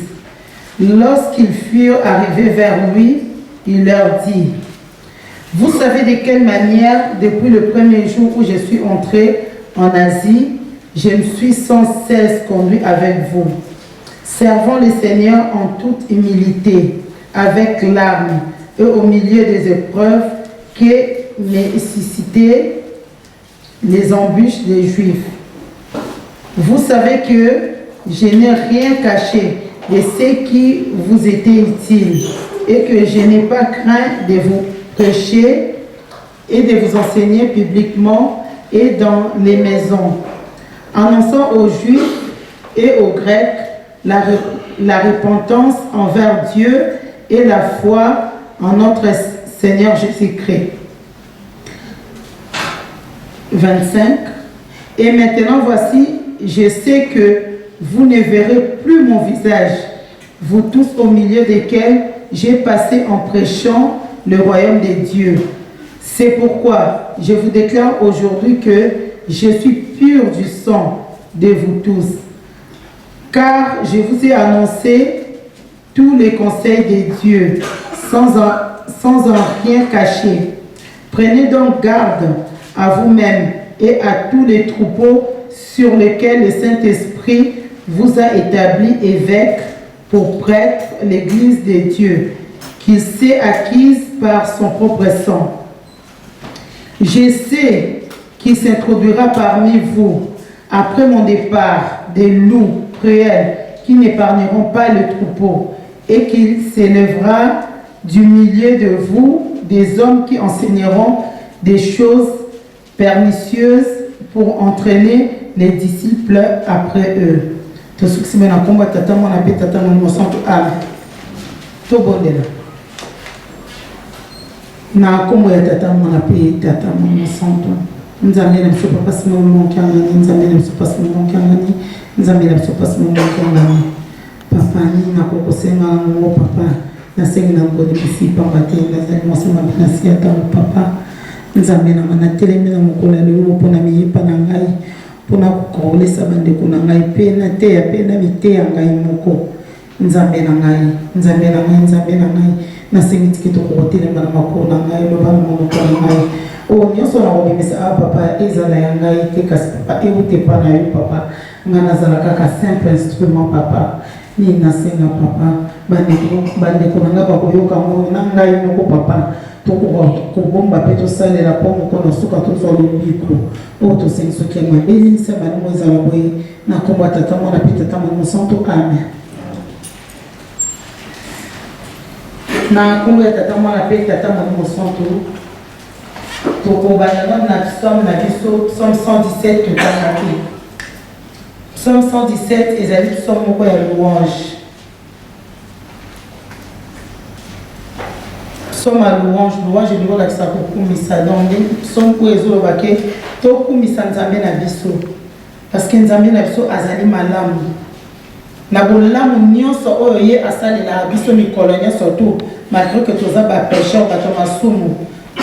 Lorsqu'ils furent arrivés vers lui, il leur dit: vous savez de quelle manière, depuis le premier jour où je suis entré en Asie, je me suis sans cesse conduit avec vous, servant le Seigneur en toute humilité, avec larmes et au milieu des épreuves que nécessitaient les embûches des Juifs. Vous savez que je n'ai rien caché de ce qui vous était utile et que je n'ai pas craint de vous prêcher et de vous enseigner publiquement et dans les maisons, annonçant aux Juifs et aux Grecs la repentance envers Dieu et la foi en notre Seigneur Jésus-Christ. 25. Et maintenant voici, je sais que vous ne verrez plus mon visage, vous tous au milieu desquels j'ai passé en prêchant le royaume de Dieu. C'est pourquoi je vous déclare aujourd'hui que je suis pur du sang de vous tous. Car je vous ai annoncé tous les conseils de Dieu sans en rien cacher. Prenez donc garde à vous-même et à tous les troupeaux sur lesquels le Saint-Esprit vous a établi évêque pour prêtre l'Église de Dieu, qu'il s'est acquise par son propre sang. Je sais qu'il s'introduira parmi vous, après mon départ, des loups cruels qui n'épargneront pas le troupeau, et qu'il s'élèvera du milieu de vous des hommes qui enseigneront des choses pernicieuses pour entraîner les disciples après eux. Tout ce qui se met en combat, tata mon appel, tata mon sang, amen. Tout bon de là. Na combat, tata mon appel, tata mon sang. Nous avons les choses pas passer mon cangani, nous avons les choses passer mon cangani, nous avons les choses passer mon cangani. Papa ni na kokosenga mon papa. Na sengi na ngodi bisi papa te na zali mosema binasi ata papa. Nzambe na mana telemi na mokola lelo pona miyepa na ngai pona kokolesa bandeko na ngai pe na te ya pe na mite ya ngai moko. Nzambe na ngai, nzambe na ngai, nzambe na ngai. Na sengi tikito kotelemba na makolo na ngai loba na monoko na ngai. O nyonso na kobimisa papa ezala ya ngai te kasi papa eute pa na yo papa. Nga nazala kaka simple instrument papa. Ni nasenga papa bandeko na nga bakoyoka ngo na ngai moko papa tokobomba mpe tosalela mpo mokono suka tozwa lobiko oyo tosengi soki ya mabe elimisa banimo ezala boye na kombo ya tata mwana mpe tata mwana mosanto amen. Na kombo ya tata mwana mpe tata mwana mosanto tokobana na psaume na biso psaume 117 totangaki. Psaume 117 ezali psaume moko ya louange. Psaume à louange, louange elingo lakisa kokumisa donc psaume oyo ezolobake tokumisa nzambe na biso parce que nzambe na biso azali malamu na bolamu nyonso oyo ye asalelaka biso mikolo nyonso tu malgré que toza bapêcheur bato masumu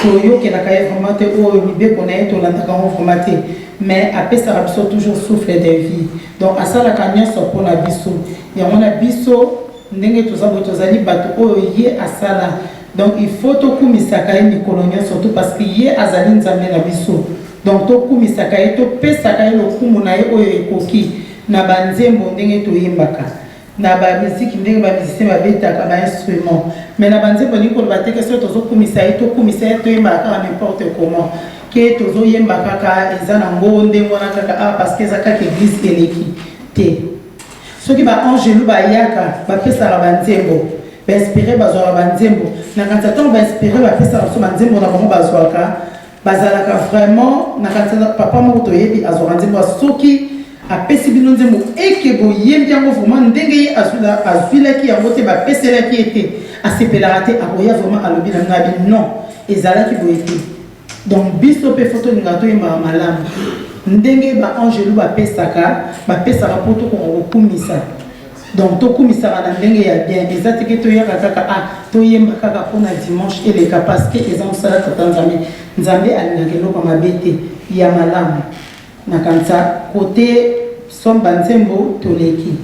toyokelaka ye vraiment te oyo mibeko na ye tolandaka ngo vraiment te mais apesaka biso toujours souffle de vie donc asalaka nyonso mpona biso yango na biso ndenge toza boye tozali bato oyo ye asala. Donc il faut tout kumisaka ye mikolo nyonso surtout parce que ye azali nzambe na biso. Donc to kumisaka ye to pesaka ye lokumu na ye oyo ekoki na banzembo ndenge toyembaka na ba musique ndenge ba musicien babetaka ba instrument mais na banzembo ndenge koloba te question tozo kumisa ye to kumisa ye toyembaka n'importe comment ke tozo yembaka ka eza na ngonde ngona kaka parce que eza kaka église eleki te soki ba angelu ba yaka ba pesaka banzembo inspiré bazwaka banzembo na kanisa ntango bainspiré bapesaka biso banzembo na bango bazwaka bazalaka vraiment na kanisa papa moko toyebi azwaka nzembo soki apesi bino nzembo eke boyembi yango vraiment ndenge ye azwilaki yango te bapeselaki ye te asepelaka te akoya vraiment alobi na ngai abi non ezalaki boye te donc biso mpe fo tolingaka toyembaka malamu ndenge baangelu bapesaka mpo tokoka kokumisa. Donc tout comme ça na ndenge ya bien ezati ke to yaka kaka toyemba kaka pona dimanche eleka parce que ezan sala tata nzambe alingaka eloko mabe te ya malamu na kanisa côté somba nzembo toleki.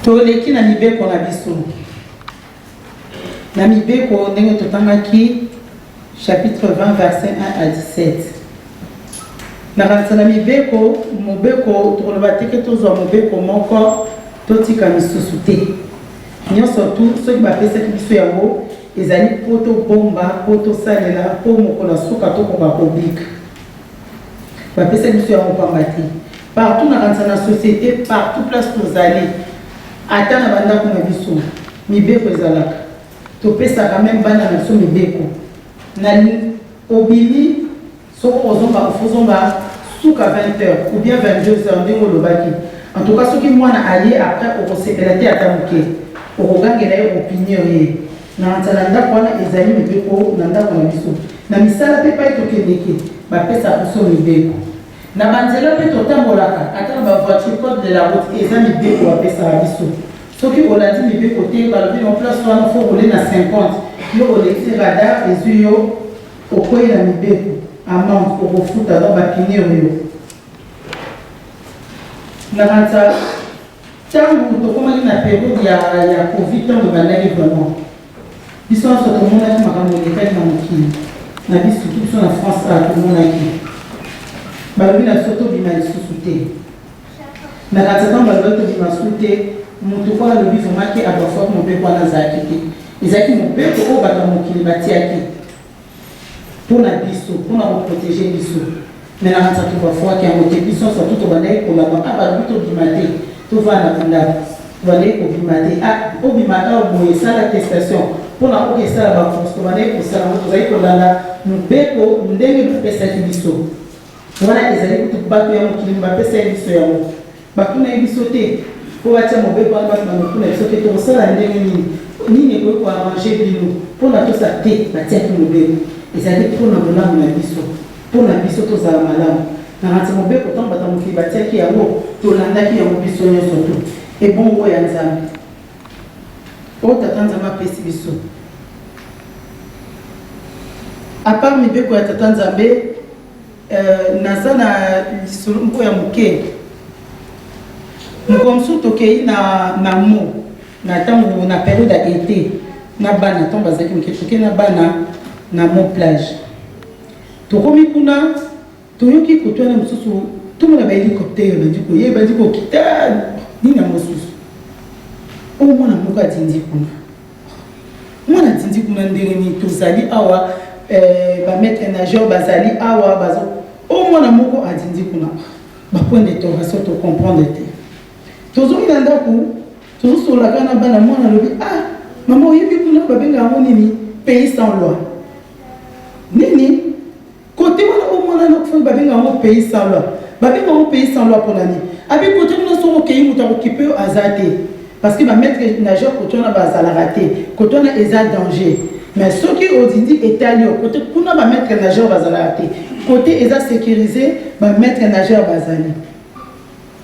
Toleki na mibeko na biso na mibeko ndenge totangaki chapitre 20 verset 1 à 17. Na kanisa mibeko mobeko tokoloba teke tozwa mobeko moko totika misusu te nyonso tu soki bapesaki biso yango ezali mpo tobomba mpo tosalela mpo mokolo suka tokoka kobika bapesaki biso yango pamba te partout na kanisa na société partout place tozali ata na bandako na biso mibeko ezalaka topesaka meme bana na biso mibeko na obili soko ozomba suka 20h ou bien 22h ndenge olobaki en tout cas soki mwana aye après okosepela te ata moke okogangela ye opinion ye na nzala ndako wana ezali mibeko na ndako na biso na misala mpe pai tokendeke bapesaka biso mibeko na banzela mpe totambolaka ata na bavoiture code de la route eza mibeko bapesaka biso soki olandi mibeko te balobi en place wana fo ole na 50 yo oleki radar ezwi yo okoyela mibeko amende okofuta donc bapine oyo na kanza tangu tokomaki na période ya Covid tango bandaki vraiment biso nyonso tomonaki makambo elekaki na mokili na biso biso na France tomonaki balobi na biso tobima lisusu te na kanza ntango balobi tobima lisusu te moto kwa alobi vraimen ke abafoki mobeko wana azalaki te ezalaki mobeko oyo bato ya mokili batiaki mpona biso mpona koprotege biso me na kanza tobafoaki yango te biso nyonso to tobandaki kolamba balobi tobima te tovanda kondako tobandaki kobima te obima awa boye esala attestation mpona oyo esala baforce tobandaki kosala ngo tozali kolanda mobeko ndenge bapesaki biso wana ezali kutu bato ya mokili bapesaki biso yango batunaki biso te po batia mobeko wana bato na mokuna biso te tokosala ndenge nini ekoki koarrange bino mpona tosa te batiaki mobeko ezali mpona bolamu na biso mpona biso tozala malamu na kanti mobeko ntango bato ya mokili batiaki yango tolandaki yango biso nyonso to ebongo ya nzambe oyo tata nzambe apesi biso apart mibeko ya tata nzambe naza na lisolo mpo ya moke mokomosu tokei na mo na ntango na période ya été na bana ntango bazalaki moke tokei na bana na mo plage tokomi kuna toyoki kotwana mosusu tomona bahélicoptere bandi koyeba bandi kokita nini na mosusu oyo mwana moko adindi kuna mwana adindi kuna ndenge nini tozali awa bamaître nageur bazali awa bazo oyo mwana moko adindi kuna bapoint d'interrogation tocomprendre te tozongi na ndako tozosolaka na bana mwana alobi mama oyebi kuna babenga yango nini pays sans loi nini côté wana oyo mwana nakofaki babenga yango pays sans loi babenga yango pays sans loi mpona nini abi côté kuna soko okei moto akokipe oyo aza te parce que bamaître nageur côté wana bazalaka te côté wana eza danger mais soki odindi etali yo côté kuna bamaître nageur bazalaka te côté eza sécurisé bamaître nageur bazali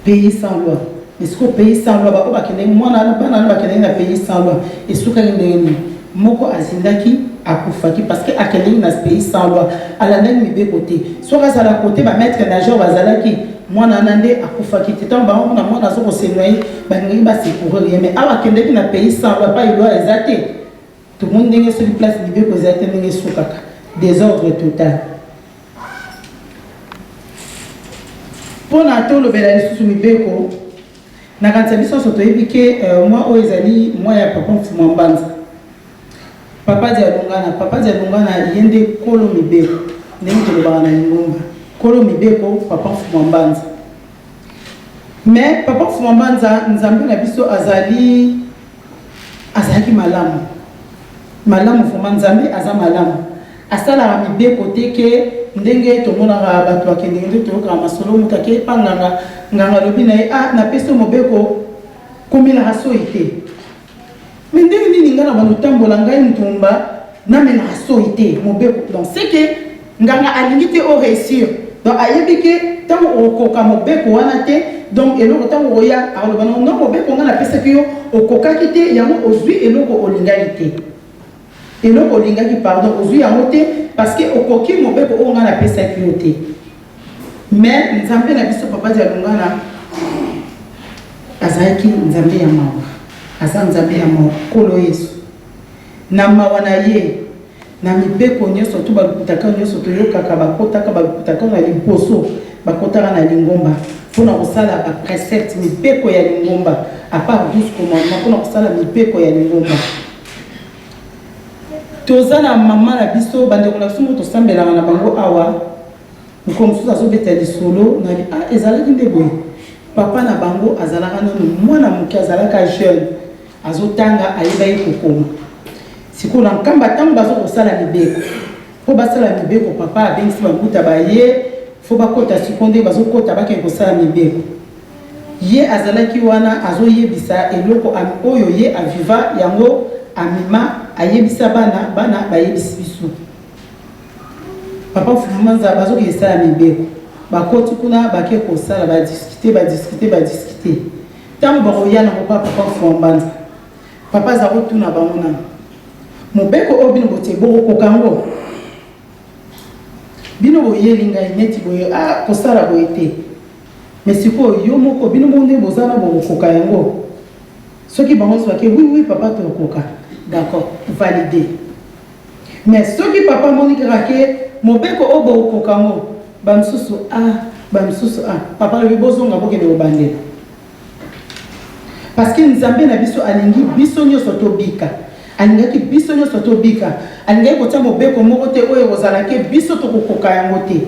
pays sans loi mais siko pays sans loi baoyo bakendeki mwana bana wana bakendeki na pays sans loi esukaki ndenge nini moko azindaki akufaki parce que akendeki na pays sans loi alandaki mibeko te soki azala côté bamaître nageur bazalaki mwana wana nde akufaki te ntango bango na mwana azo kosenoye balingaki basécourir ye mais awa akendeki na pays sans loi pa eloi eza te tomoni ndenge soki place mibeko eza te ndenge esukaka désordre total mpona tolobela lisusu mibeko na kanisa biso nyonso toyebi ke mwa oyo ezali mwa ya papa mfuma mbanza papa di alongana ye nde kolo mibeko ndenge tolobaka na lingomba kolo mibeko papa mfuma mbanza mais papa mfuma mbanza nzambe na biso azalaki malamu vraimen nzambe aza malamu asalaka mibeko te ke ndenge tomonaka bato bakendenge nde toyokaka masolo moto ake epa nganga lobi na ye napesi mobeko komelaka soi te me ndenge nini ngai na banotambola ngai ntumba namenaka soi te mobeko donc c'est que nganga alingi te o réussir donc ayebi ke ntango okoka mobeko wana te donc eloko ntango oya akoloba no mobeko ngai napesaki yo okokaki te yango ozwi eloko olingaki te eloko olingaki pardon ozwi yango te parce que okoki mobeko oyo ngai napesaki yo te mais nzambe na biso papa di alongana azalaki nzambe ya mawa aza nzambe ya mawa kolo yesu na mawa na ye na mibeko nyonso to balukutaka nyonso toyokaka balukutaka na liboso bakotaka na lingomba mpona kosala baprécepte mibeko ya lingomba apart 12 commandement mpona kosala mibeko ya lingomba toza na mama na biso bandeko na biso mo tosambelaka na bango awa moko mosusu azobeta lisolo na ezalaki nde boye papa na bango azalaka nano mwana moke azalaka jeune azotanga ayebaki kokoma sikoyo na nkamba ntango bazokosala mibeko mpo basala mibeko papa abengisi babuta baye fo bakota siko nde bazokota bakende kosala mibeko ye azalaki wana azoyebisa eloko oyo ye aviva yango amima ayebisa bana bayebisi biso papa fumanza bazoki esala mibeko bakoti kuna bake kosala badiskite ntango bakoya na papa fumanza papa aza kotuna bango nano mobeko oyo bino botie bokokoka yango bino boyeli ngai neti boye kosala boye te mais sikoyo yo moko bino monde bozana bokoka yango soki bango soki oui papa tokoka d'accord validé mais soki papa monique rake mobeko obo okokango bamsusu papa le bozonga boke de obandela parce que nzambe na biso alingi biso nyoso tobika alingaki biso nyoso tobika alingaki kotia mobeko moko te oyo kozalaki biso tokokoka yango te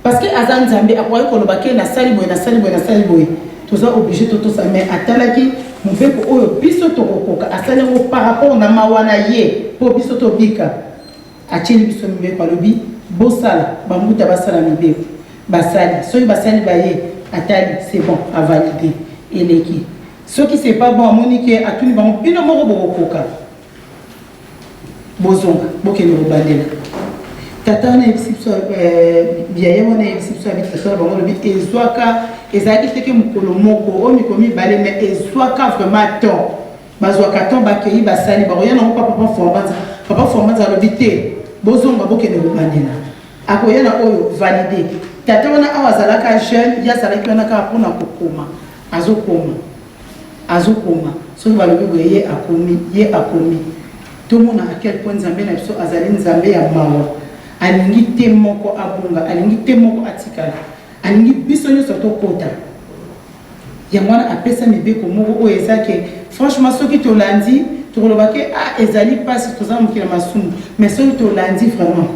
parce que aza nzambe akoki koloba ke nasali boye toza obligé totosa mais atalaki mobeko oyo biso tokokoka asali yango par rapport na mawa na ye mpo biso tobika atieli biso mibeko alobi bosala bambuta basala mibeko basali soki basali baye atali c'est bon avalide eleki soki c'est pas bon amoni ke atuni bango bino moko bokokoka bozonga bokende kobandela tata na yebisi biso biaye wana yebisi biso habitation bango lobi ezwaka ezalaki teke mokolo moko oyo mikolo mibale mais ezwaka vraiment temps bazwaka temps bakei basali bakoya nango papa formanza alobi te bozonga bokende kobandela akoya na oyo valide tata wana awa azalaka jeune ye azalaki wana kaka mpona kokoma azokoma soki balobi boye ye akomi tomona à quel point nzambe na biso azali nzambe ya mawa alingi te moko abunga alingi te moko atikala alingi biso nyonso tokota yango wana apesa mibeko moko oyo ezake franchement soki tolandi tokoloba ke ezali mpasi toza mokili ya masumu mais soki tolandi vraiment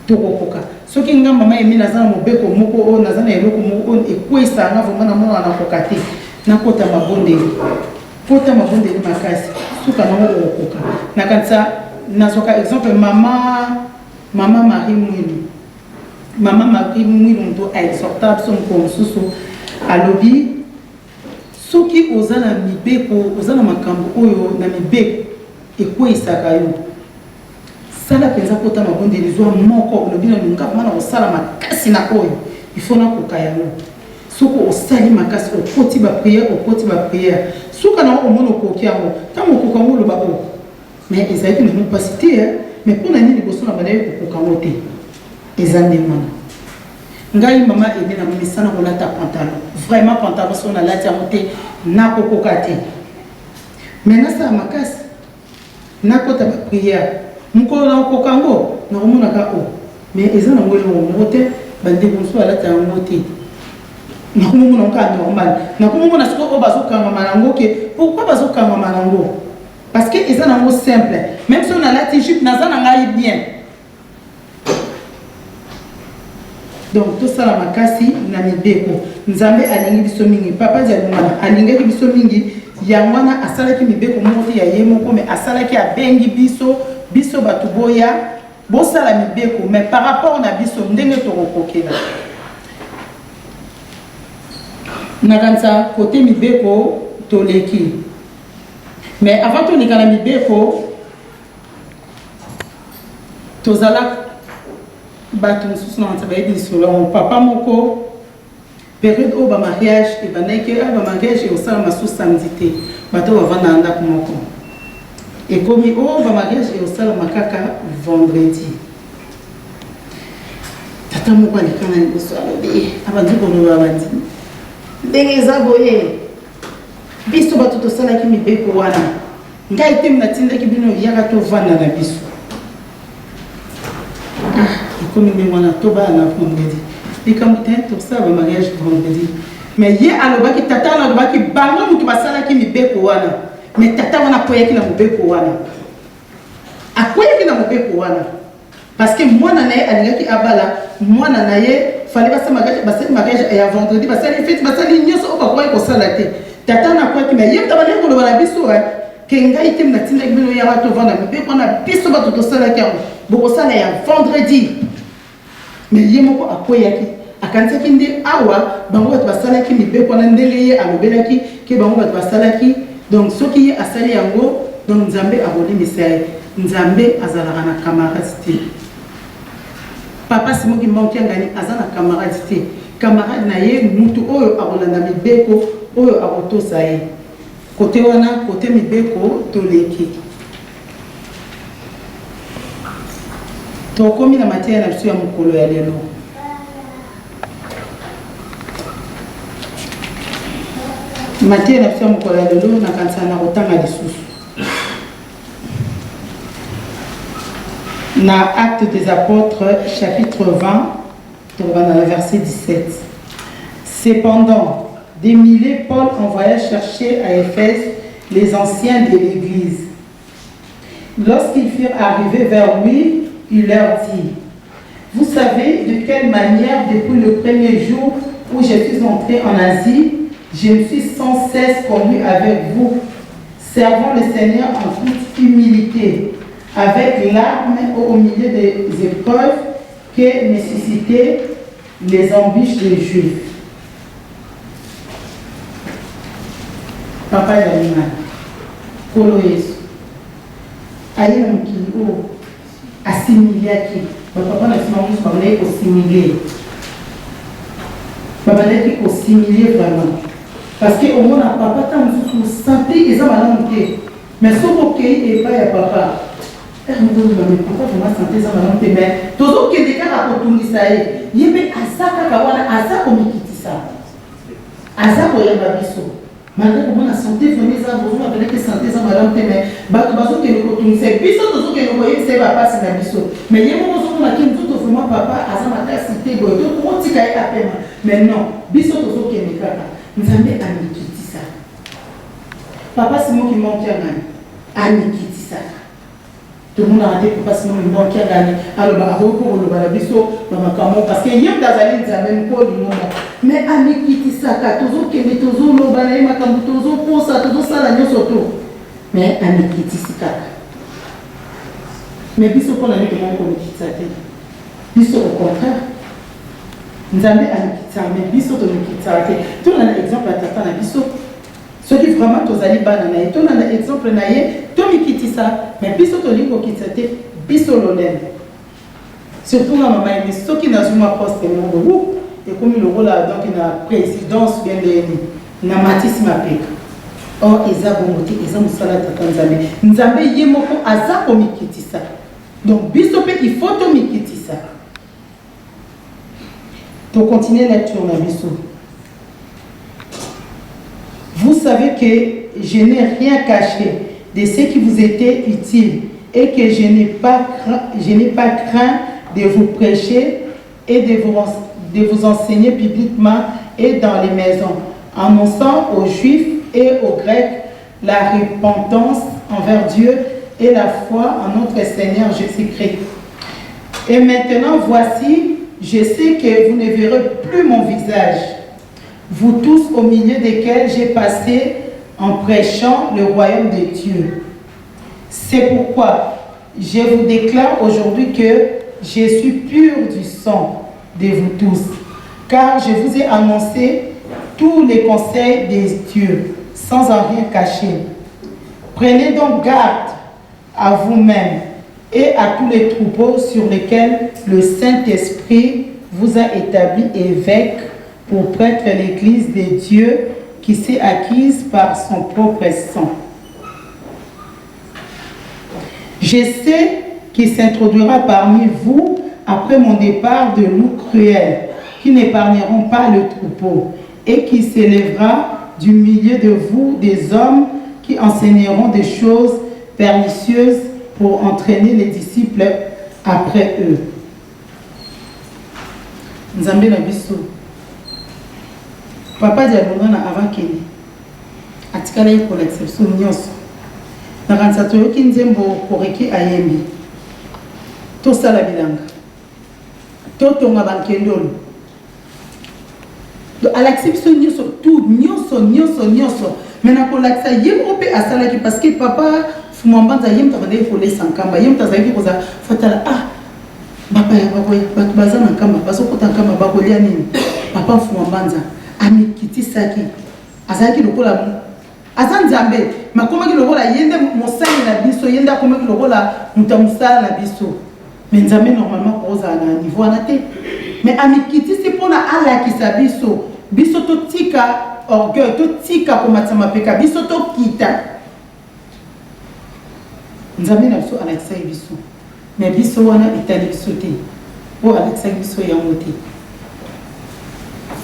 tokokoka soki nga mama emi naza na mobeko moko oyo naza na eloko moko oyo ekwesanga vraiment namona nakoka te nakota mabondeli makasi suka nango okokoka nakanisa nazwaka exemple mama Marie Mwilu moto aexhortable so moko mosusu alobi soki oza na mibeko oza na makambo oyo na mibeko ekwesaka yo sala penza kota mabondeli zwa moko olobi na lunga mana osala makasi na oyo ifo nakoka yango soko osali makasi okoti ba prière suka na omona okoki yango ntango okoka yango oloba o mais ezalaki na mpasi te mais mpona nini liboso na bana ye kokoka yango te eza nde wana ngai mama ebe na momisana kolata pantalon vraiment pantalon so nalati yango te nakokoka te mais nasala makasi nakota ba prière mokolo na okoka yango nakomonaka o mais eza nango elongo moko te bandeko mosusu alata yango te nakomomona oka normal nakomomona sikoyo oyo bazokangama nango ke pourquoi bazokangama nango parce que eza nango simple même si on alati jupe naza na ngai bien donc tosala makasi na mibeko nzambe alingi biso mingi papa dialumana alingaki biso mingi yango wana asalaki mibeko moko te ya ye moko mais asalaki abengi biso bato boya bosala mibeko mais par rapport na biso ndenge tokokokela nakanisa kote mibeko toleki mais avant toleka na mibeko tozala bato mosusu na nzambe bayebi lisolo papa moko période oyo bamariage ebandaki bamariage eosalama su samedi te bato bavanda na ndako moko ekomi oyo bamariage eosalama kaka vendredi tata moko aleka na liboso alobi abandi koloba bandi ndenge eza boye biso bato tosalaki mibeko wana ngai te natindaki bino yaka tovanda na biso ekomi ndenge wana tobala na vendredi likambo te tosala bamariage vendredi mais ye alobaki tata wana alobaki bango moto basalaki mibeko wana mais tata wana akweyaki na mobeko wana parce que mwana na ye alingaki abala mwana na ye fallait basali mariage ya vendredi basali fete basali nyonso oyo bakoki kosala te tata wana akweyaki mais ye tabandeki koloba na biso ke ngai te natindaki bino yaka tovanda mibeko wana biso bato tosalaki yango bokosala ya vendredi mais ye moko akweyaki akanisaki nde awa bango bato basalaki mibeko wana ndenge ye alobelaki ke bango bato basalaki donc soki ye asali yango donc nzambe akolimisa ye nzambe azalaka na camarade te papa simoki mbango ngani aza na camarade te camarade na ye mutu oyo akolanda mibeko oyo akotosa ye kote wana kote mibeko toleki tokomi na mateya na biso ya mokolo ya lelo Matthieu na pia mokolo ya lelo na kanisa na kotanga lisusu. Na Actes des Apôtres, chapitre 20, dans le verset 17. Cependant, des milliers, Paul envoya chercher à Éphèse les anciens de l'Église. Lorsqu'ils furent arrivés vers lui, il leur dit: vous savez de quelle manière, depuis le premier jour où je suis entré en Asie, je me suis sans cesse conduit avec vous, servant le Seigneur en toute humilité, avec larmes au milieu des épreuves que nécessitaient les embûches des Juifs. Papa Yalima, Kolo Yesu, aye na mokili oyo assimiliaki, papa na nsima mosusu babandaki kosimilie, babandaki kosimilie vraiment, parce que omona papa ta mosusu santé eza malamu te, mais soki okei epai ya papa papa vraiment santé eza malamu te, mais tozokende kaka kotungisa ye, ye mpe aza kaka wana aza komikitisa, aza koyamba biso. Malgré comment la santé famille ça vous appelez que santé ça madame mais bazo que nous continuons c'est biso tout que nous voyons c'est pas passer na biso mais il y a moment où on a qui tout vraiment papa asa mata cité go tout on tika et appel mais non biso tout que nous kaka nous avons amikiti ça papa c'est moi qui manque à gagner amikiti ça tout le monde a raté papa c'est moi qui manque à gagner alors bah pour le bala biso mama kamo parce que yem dazali nzambe ko du monde mais amikiti saka toujours que les toujours le balaye makambu toujours pour ça toujours ça la nyoso to mais amikiti saka mais biso pour la nuit que mon comité ça biso au contraire nzambe amikiti ça mais biso to mikiti ça tout un exemple à tata na biso ceux qui vraiment tozali bana na et tout un exemple na ye to mikiti ça mais biso to lingo kitate biso lolem surtout na maman et ceux qui n'a jamais poste mon et comme le rôle donc la présidence bien de na Matisse Mapeka. Or eza bomoti eza musala tata nzambe. Nzambe yemoko aza komikitisa. Donc bisope il faut to mikitisa. Pour continuer la lecture na biso. Vous savez que je n'ai rien caché de ce qui vous était utile et que je n'ai pas craint de vous prêcher et de vous enseigner publiquement et dans les maisons, annonçant aux Juifs et aux Grecs la repentance envers Dieu et la foi en notre Seigneur Jésus-Christ. Et maintenant, voici, je sais que vous ne verrez plus mon visage, vous tous au milieu desquels j'ai passé en prêchant le royaume de Dieu. C'est pourquoi je vous déclare aujourd'hui que je suis pur du sang de vous tous, car je vous ai annoncé tous les conseils des dieux, sans en rien cacher. Prenez donc garde à vous-même et à tous les troupeaux sur lesquels le Saint-Esprit vous a établi évêque pour prêtre l'Église des dieux qui s'est acquise par son propre sang. Je sais qu'il s'introduira parmi vous après mon départ de loups cruels qui n'épargneront pas le troupeau et qui s'élèvera du milieu de vous des hommes qui enseigneront des choses pernicieuses pour entraîner les disciples après eux. Nzambe na biso. Papa dialonga na avant kene. Atikala yi pour l'exception nyonso. Na kanisa toyoki nzembo koreki ayembi. To sala bilanga. To tonga bankendolo. Do à l'exception nyonso tout nyonso. Mais na ko lakisa yembo pe asala ki parce que papa fumambanza yem tabade ko le sankamba yem tazaki ko za fatala papa ya bakoya batu bazana nkamba basokota nkamba bakolia nini papa fumambanza amikiti saki azaki lokola azanzambe makoma ki lokola yende mosali na biso yende akoma ki lokola mutamusala na biso mais nzambe normalement koza na niveau na te mais amikiti c'est pour na ala ki sa biso to tika orgueil to tika komatsa mapeka biso to kita nzambe na biso alakisa biso mais biso wana etali biso te po alakisa biso yango te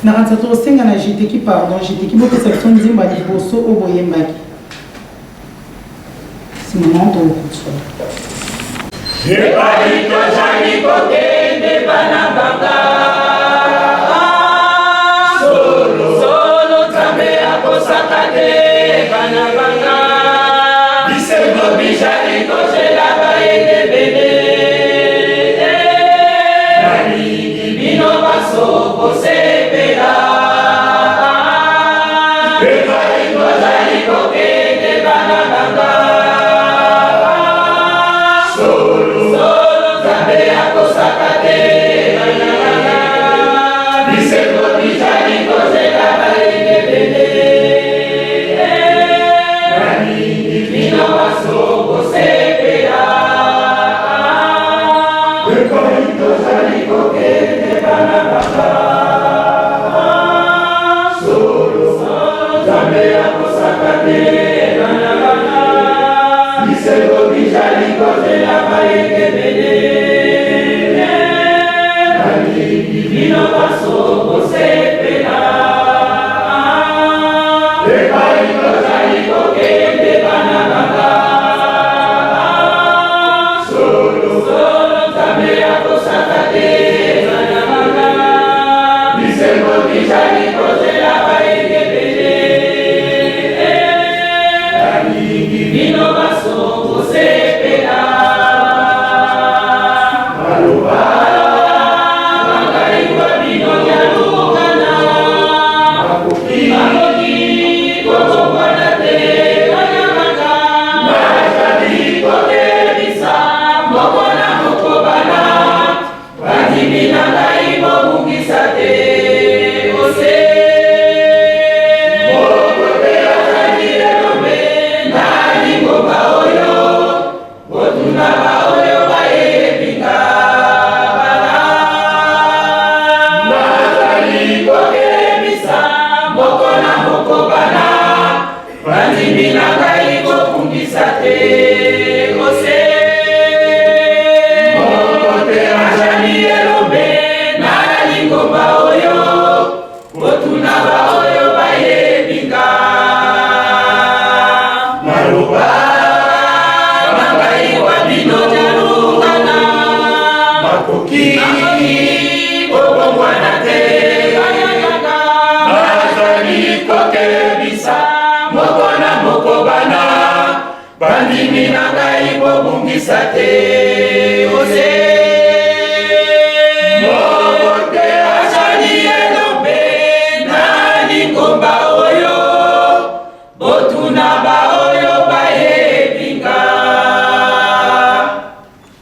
Naranza to senga na jiteki pardon, jiteki bo section nzimba liboso oboyembaki. C'est mon nom de contrôle. Yebalito jani kokende banabanga. Solo tambe akosakade banabanga. Bisembo bijani kojela baende bene. Nani bino baso kosepela. Yebalito jani kokende banabanga.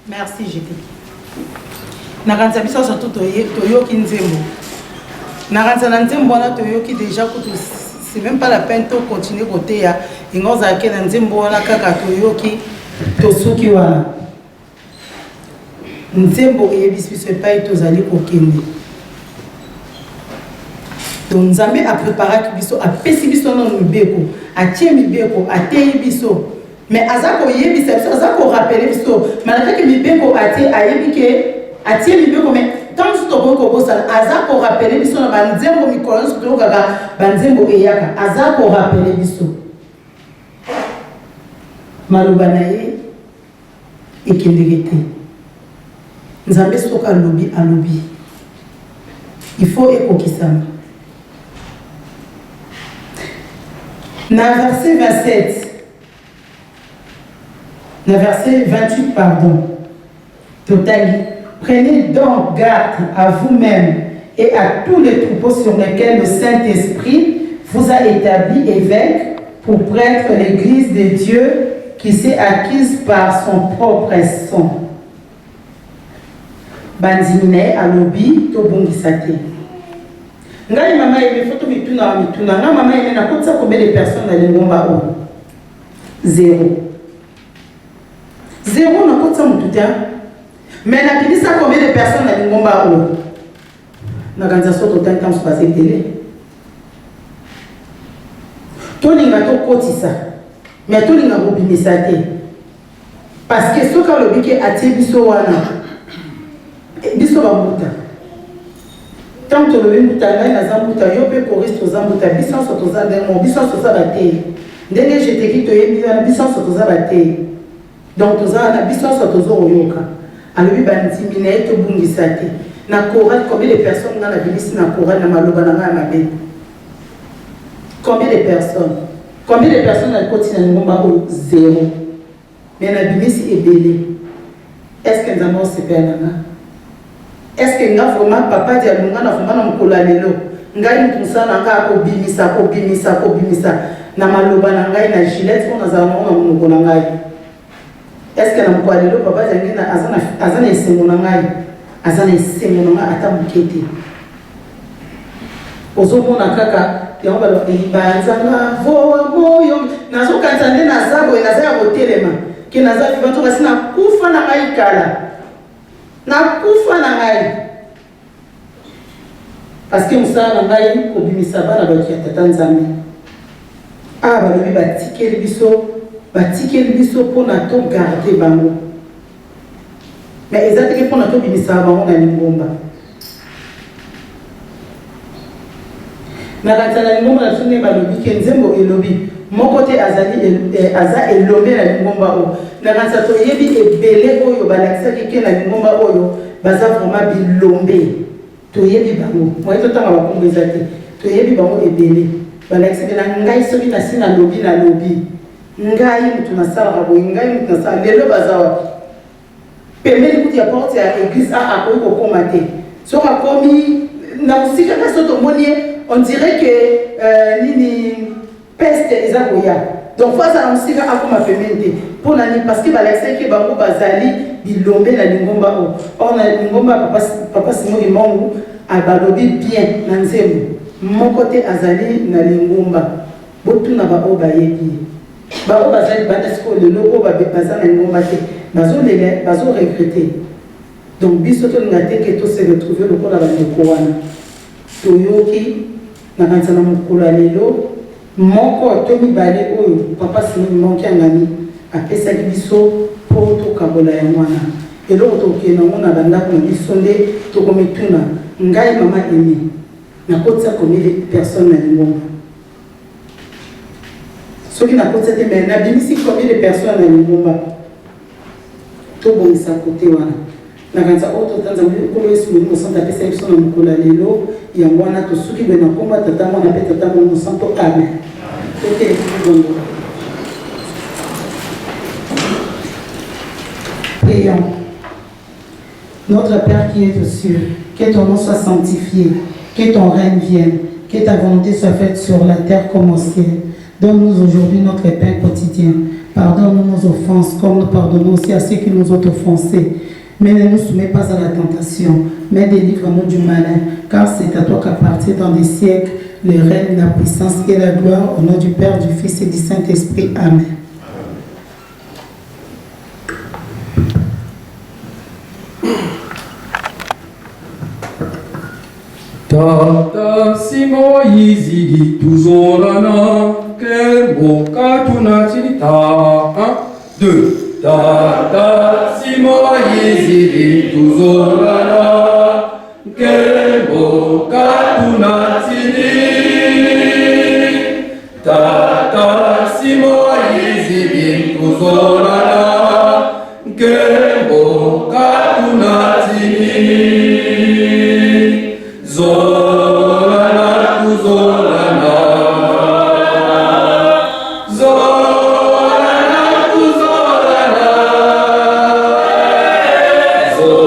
Merci JT. Naranza biso surtout toyoki nzembo. Naranza na nzembo na toyoki déjà que c'est même pas la peine de continuer côté ya ingoza ke na nzembo na kaka toyoki tosuki wana. Nzembo yebisi pas tozali kokende. Donc Nzambe a préparé biso a pesi biso na mibeko, a tie mibeko, a teyi biso. Mais azako yebisa biso, azako rappeler biso, malgré que mibeko a tie ayebike, a tie mibeko mais tant que to boko bosa azako rappeler biso na banzembo mikolo to kaka banzembo eyaka, azako rappeler biso. Maloba na ye ekendegete. Nzambe soka lobi alobi. Il faut ekokisama. Dans verset 27, dans verset 28, pardon, Totali, prenez donc garde à vous-même et à tous les troupeaux sur lesquels le Saint-Esprit vous a établi évêque pour prêtre l'Église de Dieu qui s'est acquise par son propre sang. Banzimine alobi tobongisate. Ngai mama yeme foto mituna nga mama yeme na kotsa combien de personnes dans les ngomba o? Zéro. Zéro na kotsa mututa. Mais na bilisa combien de personnes dans les ngomba o? Na ganza soto tant se passer télé. Tolinga to kotisa. Mais tolinga bobimisa te. Parce que soka lobike atie biso wana. Biso ba muta. tant que le mbuta na zambuta yo pe choriste zambuta bisanso toza ndemo bisanso toza bate ndenge je te ki to yebi na bisanso toza bate donc toza na bisanso tozo oyoka alobi bandimi na to bungisa te na chorale combien de personnes na bilisi na chorale na maloba na ma mabe combien de personnes na koti na ngomba o zéro mais na bilisi ebele est-ce que nous se perdons? Est-ce que nous avons vraiment papa dit à nous, nous avons vraiment coulé lelo? Nous avons tout ça, nous avons bimisa, na maloba na ngai na gilet, on a zama on a ngai. Est-ce que nous avons coulé lelo papa dit na azana isengo na ngai, azana isengo na ngai ata mukete. Ozomona kaka yango balo ibanzanga voa moyo nazo kanzande na zabo na za ya hotelema. Que nous avons fait na kufa na ngai kala na kufa na ngai parce que musala na ngai obimisa bana baki ya tata nzambe balobi batikeli biso mpona to garder bango mais ezatiki mpona to bimisa bango na lingomba na kati na lingomba na biso nde balobi ke nzembo elobi moko te aza elombe na lingomba oyo na kanisa toyebi ebele oyo balakisaki ke na lingomba oyo baza vraiment bilombe toyebi bango moye totanga bakombo eza te toyebi bango ebele balakisaki na ngai soki nasi na lobi ngai mutu nasalaka boye ngai mutu nasala lelo baza wapi pembeni kuti ya porte ya église akoki kokoma te soki akomi na mosika kasi so tomoni ye on dirait que nini peste eza koya donc faut ça musika akoma pembeni te pour nani parce que balakisaki bango bazali bilombe na lingomba o or na lingomba papa Simon Imongu abalobi bien na nzembo moko te azali na lingomba botuna bao bayebi bao bazali bandasiko lelo o baza na lingomba te bazo regretter donc biso tolinga te ke to se retrouver lokola bandeko wana toyoki na kanisa na mokolo ya lelo moko to mibale oyo papa Simon Imongu angani apesaki biso mpo tokabola ya mwana eloko tokende nango na bandako na biso nde tokomituna ngai mama emi nakotisa combien de personnes na lingomba soki nakotisa te me nabimisi combien de personnes na lingomba tobongisa kote wana na kanisa oyo totanza nkolo yesu moli mosantu apesaki biso na mokolo ya lelo yango wana tosuki boye na nkombo ya tata mwana mpe tata moli mosantu amen toteleki Prions. Notre Père qui est aux cieux, que ton nom soit sanctifié, que ton règne vienne, que ta volonté soit faite sur la terre comme au ciel. Donne-nous aujourd'hui notre pain quotidien. Pardonne-nous nos offenses comme nous pardonnons aussi à ceux qui nous ont offensés. Mais ne nous soumets pas à la tentation, mais délivre-nous du malin, car c'est à toi qu'appartient dans des siècles le règne, la puissance et la gloire au nom du Père, du Fils et du Saint-Esprit. Amen. Tata simo yizigi tuzorana kerbo katuna chita 1 2 Tata simo yizigi tuzorana kerbo katuna chini Tata simo yizigi tuzorana kerbo katuna chini Zorana, Zorana, Zorana,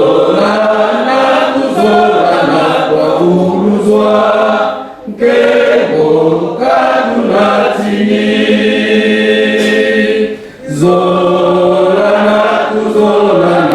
Zorana, Zorana, Zorana, Wakuruzwa, Kebo Kadunatini, Zorana, Zorana.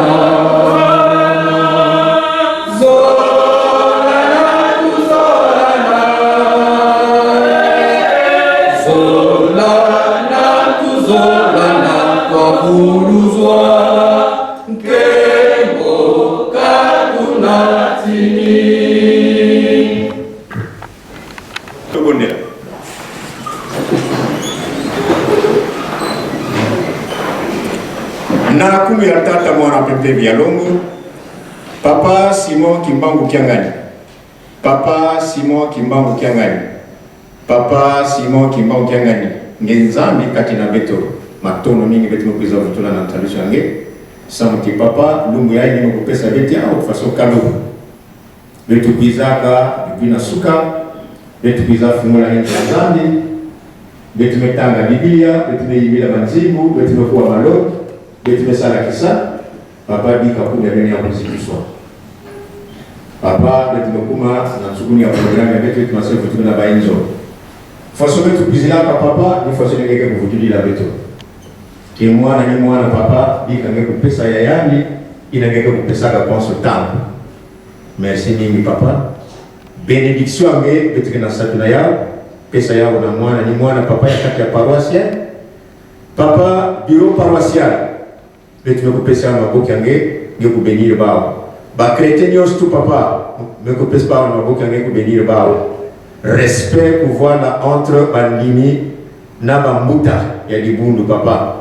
Na kumu ya tata mwana pepe Bialongo, Papa Simon Kimbangu Kiangani. Papa Simon Kimbangu Kiangani. Papa Simon Kimbangu Kiangani. Ngenzambi katina beto. Matono mingi beto mkuiza vutula na mtalisho yange. Samuti papa, lungu ya ini mkupesa beti ya faso kalu. Beto kuizaka, bina suka. Beto kuiza fungula hinti ya zambi. Beto metanga Biblia, beto meibila manzibu, beto mekuwa malo. Beto mesala kisa. Papa bika kunya beni ya mzikuswa. Papa beto mekuma na tsuguni ya programu ya beto masel vutula na bainzo. Faso beto kuizilaka papa, ni faso ngeke kuvutuli la beto. Ki mwana ni mwana papa, bika ngeke kupesa ya yani, ina ngeke kupesa ka consultant. Merci mingi papa. Benediction nge beto kena satuna yao. Pesa yao na mwana ni mwana papa ya kati ya paroisse. Papa bureau paroissial. Beto me kupesa maboki nge kubenir bao. Ba chrétien yos tu papa, me kupesa bao maboki nge kubenir bao. Respect pouvoir la entre bandini na bambuta ya libundu papa.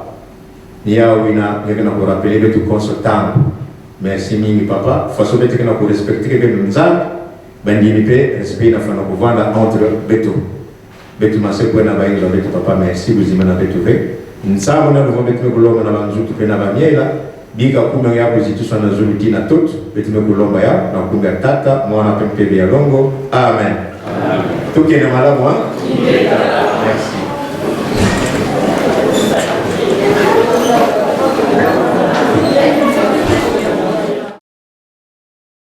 Ni yao wina ngekena ku rappeler beto consultant. Merci mingi papa. Faso beto kena ku respecter beto nzambe. Bandini pe respect na fana kuvanda entre beto. Beto mase kwena bainzo beto papa merci buzima na beto ve. Nsamu na luvo beto kulomba na banzutu pe na bamiela. Bika kuma ya kuzituswa na zuluti na tot. Beto kulomba ya na kumbe tata mwana pempe ya longo. Amen. Tukene malamu ha?